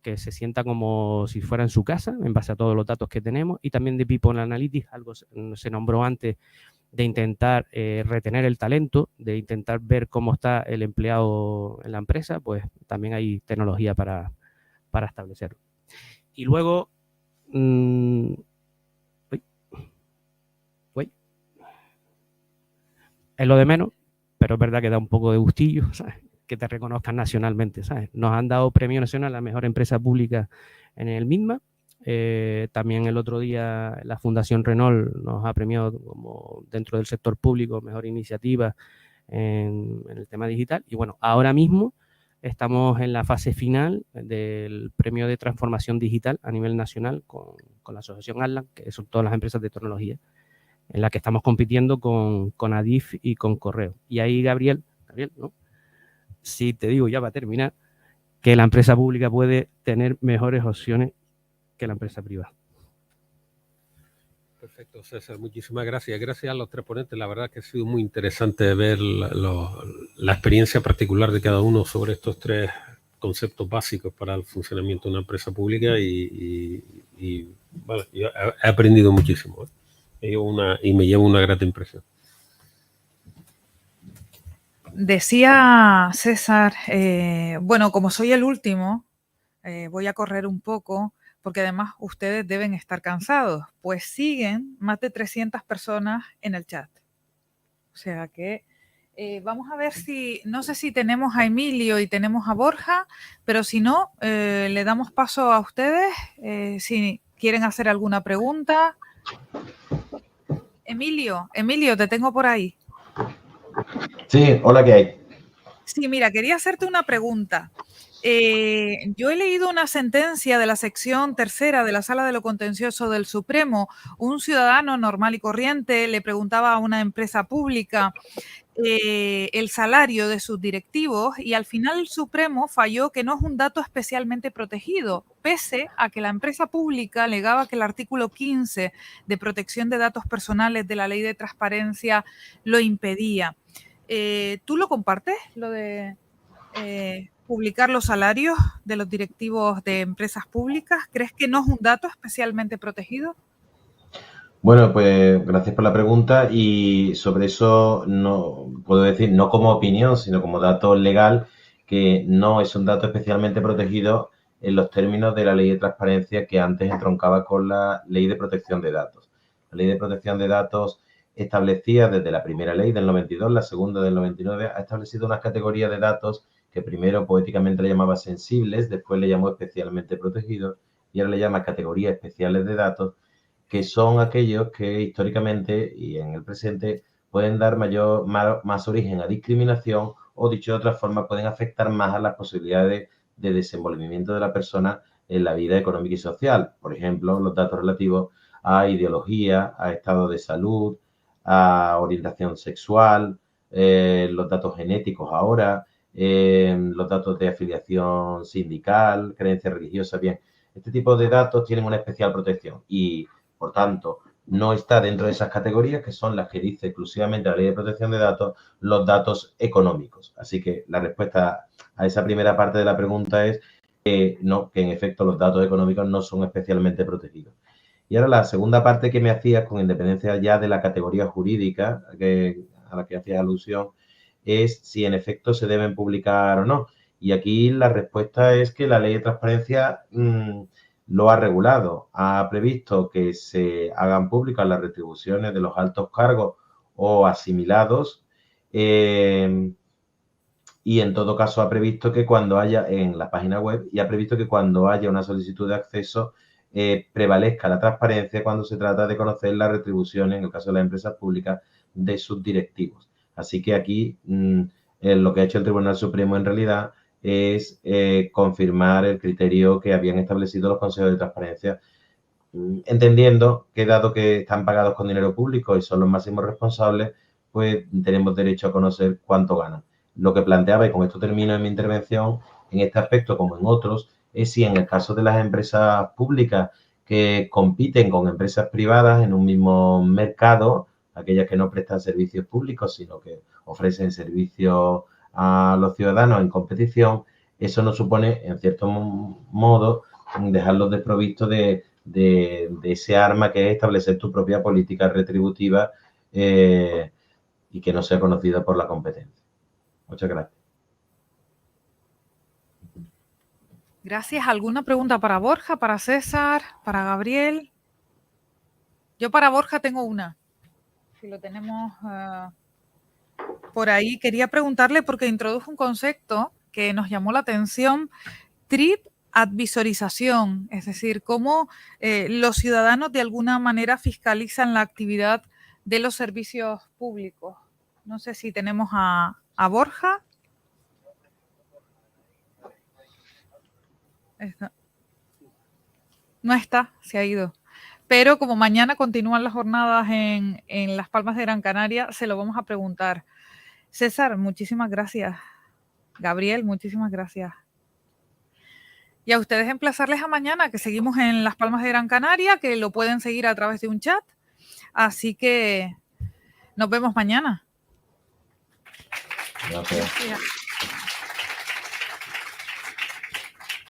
que se sienta como si fuera en su casa, en base a todos los datos que tenemos, y también de People Analytics, algo se nombró antes, de intentar retener el talento, de intentar ver cómo está el empleado en la empresa, pues también hay tecnología para establecerlo. Y luego, es lo de menos, pero es verdad que da un poco de gustillo, ¿sabes? Que te reconozcan nacionalmente, ¿sabes? Nos han dado premio nacional a la mejor empresa pública en el MINMA. También el otro día la Fundación Renault nos ha premiado como dentro del sector público mejor iniciativa en el tema digital. Y bueno, ahora mismo estamos en la fase final del premio de transformación digital a nivel nacional con la asociación Atlan, que son todas las empresas de tecnología, en la que estamos compitiendo con Adif y con Correo. Y ahí, Gabriel, ¿no? Sí, te digo ya para terminar, que la empresa pública puede tener mejores opciones que la empresa privada. Perfecto, César, muchísimas gracias. Gracias a los tres ponentes. La verdad que ha sido muy interesante ver la experiencia particular de cada uno sobre estos tres conceptos básicos para el funcionamiento de una empresa pública y bueno, yo he aprendido muchísimo, y me llevo una grata impresión. Decía César, bueno, como soy el último, voy a correr un poco, porque además ustedes deben estar cansados, pues siguen más de 300 personas en el chat. O sea que vamos a ver si, no sé si tenemos a Emilio y tenemos a Borja, pero si no, le damos paso a ustedes si quieren hacer alguna pregunta. Emilio, te tengo por ahí. Sí, hola, ¿qué hay? Sí, mira, quería hacerte una pregunta. Yo he leído una sentencia de la sección tercera de la Sala de lo Contencioso del Supremo. Un ciudadano normal y corriente le preguntaba a una empresa pública el salario de sus directivos y al final el Supremo falló que no es un dato especialmente protegido, pese a que la empresa pública alegaba que el artículo 15 de protección de datos personales de la Ley de Transparencia lo impedía. ¿Tú lo compartes, lo de publicar los salarios de los directivos de empresas públicas? ¿Crees que no es un dato especialmente protegido? Bueno, pues gracias por la pregunta y sobre eso no puedo decir, no como opinión, sino como dato legal, que no es un dato especialmente protegido en los términos de la Ley de Transparencia que antes entroncaba con la Ley de Protección de Datos. La Ley de Protección de Datos establecía desde la primera ley del 92, la segunda del 99, ha establecido unas categorías de datos que primero poéticamente le llamaba sensibles, después le llamó especialmente protegidos y ahora le llama categorías especiales de datos, que son aquellos que históricamente y en el presente pueden dar más origen a discriminación o, dicho de otra forma, pueden afectar más a las posibilidades de desenvolvimiento de la persona en la vida económica y social. Por ejemplo, los datos relativos a ideología, a estado de salud, a orientación sexual, los datos genéticos ahora, los datos de afiliación sindical, creencia religiosa. Bien, este tipo de datos tienen una especial protección y, por tanto, no está dentro de esas categorías que son las que dice exclusivamente la Ley de Protección de Datos, los datos económicos. Así que la respuesta a esa primera parte de la pregunta es que no, que en efecto los datos económicos no son especialmente protegidos. Y ahora la segunda parte que me hacías, con independencia ya de la categoría jurídica a la que hacías alusión, es si en efecto se deben publicar o no. Y aquí la respuesta es que la Ley de Transparencia lo ha regulado. Ha previsto que se hagan públicas las retribuciones de los altos cargos o asimilados y en todo caso ha previsto que cuando haya en la página web y ha previsto que cuando haya una solicitud de acceso prevalezca la transparencia cuando se trata de conocer las retribuciones, en el caso de las empresas públicas, de sus directivos. Así que aquí lo que ha hecho el Tribunal Supremo en realidad es confirmar el criterio que habían establecido los consejos de transparencia, entendiendo que dado que están pagados con dinero público y son los máximos responsables, pues tenemos derecho a conocer cuánto ganan. Lo que planteaba, y con esto termino en mi intervención, en este aspecto como en otros, es si en el caso de las empresas públicas que compiten con empresas privadas en un mismo mercado, aquellas que no prestan servicios públicos, sino que ofrecen servicios a los ciudadanos en competición, eso nos supone, en cierto modo, dejarlos desprovistos de ese arma que es establecer tu propia política retributiva y que no sea conocida por la competencia. Muchas gracias. Gracias. ¿Alguna pregunta para Borja, para César, para Gabriel? Yo para Borja tengo una. Si lo tenemos por ahí. Quería preguntarle porque introdujo un concepto que nos llamó la atención, trip advisorización, es decir, cómo los ciudadanos de alguna manera fiscalizan la actividad de los servicios públicos. No sé si tenemos a Borja. No está, se ha ido. Pero como mañana continúan las jornadas en Las Palmas de Gran Canaria, se lo vamos a preguntar. César, muchísimas gracias. Gabriel, muchísimas gracias. Y a ustedes emplazarles a mañana, que seguimos en Las Palmas de Gran Canaria, que lo pueden seguir a través de un chat. Así que nos vemos mañana. Gracias. Gracias.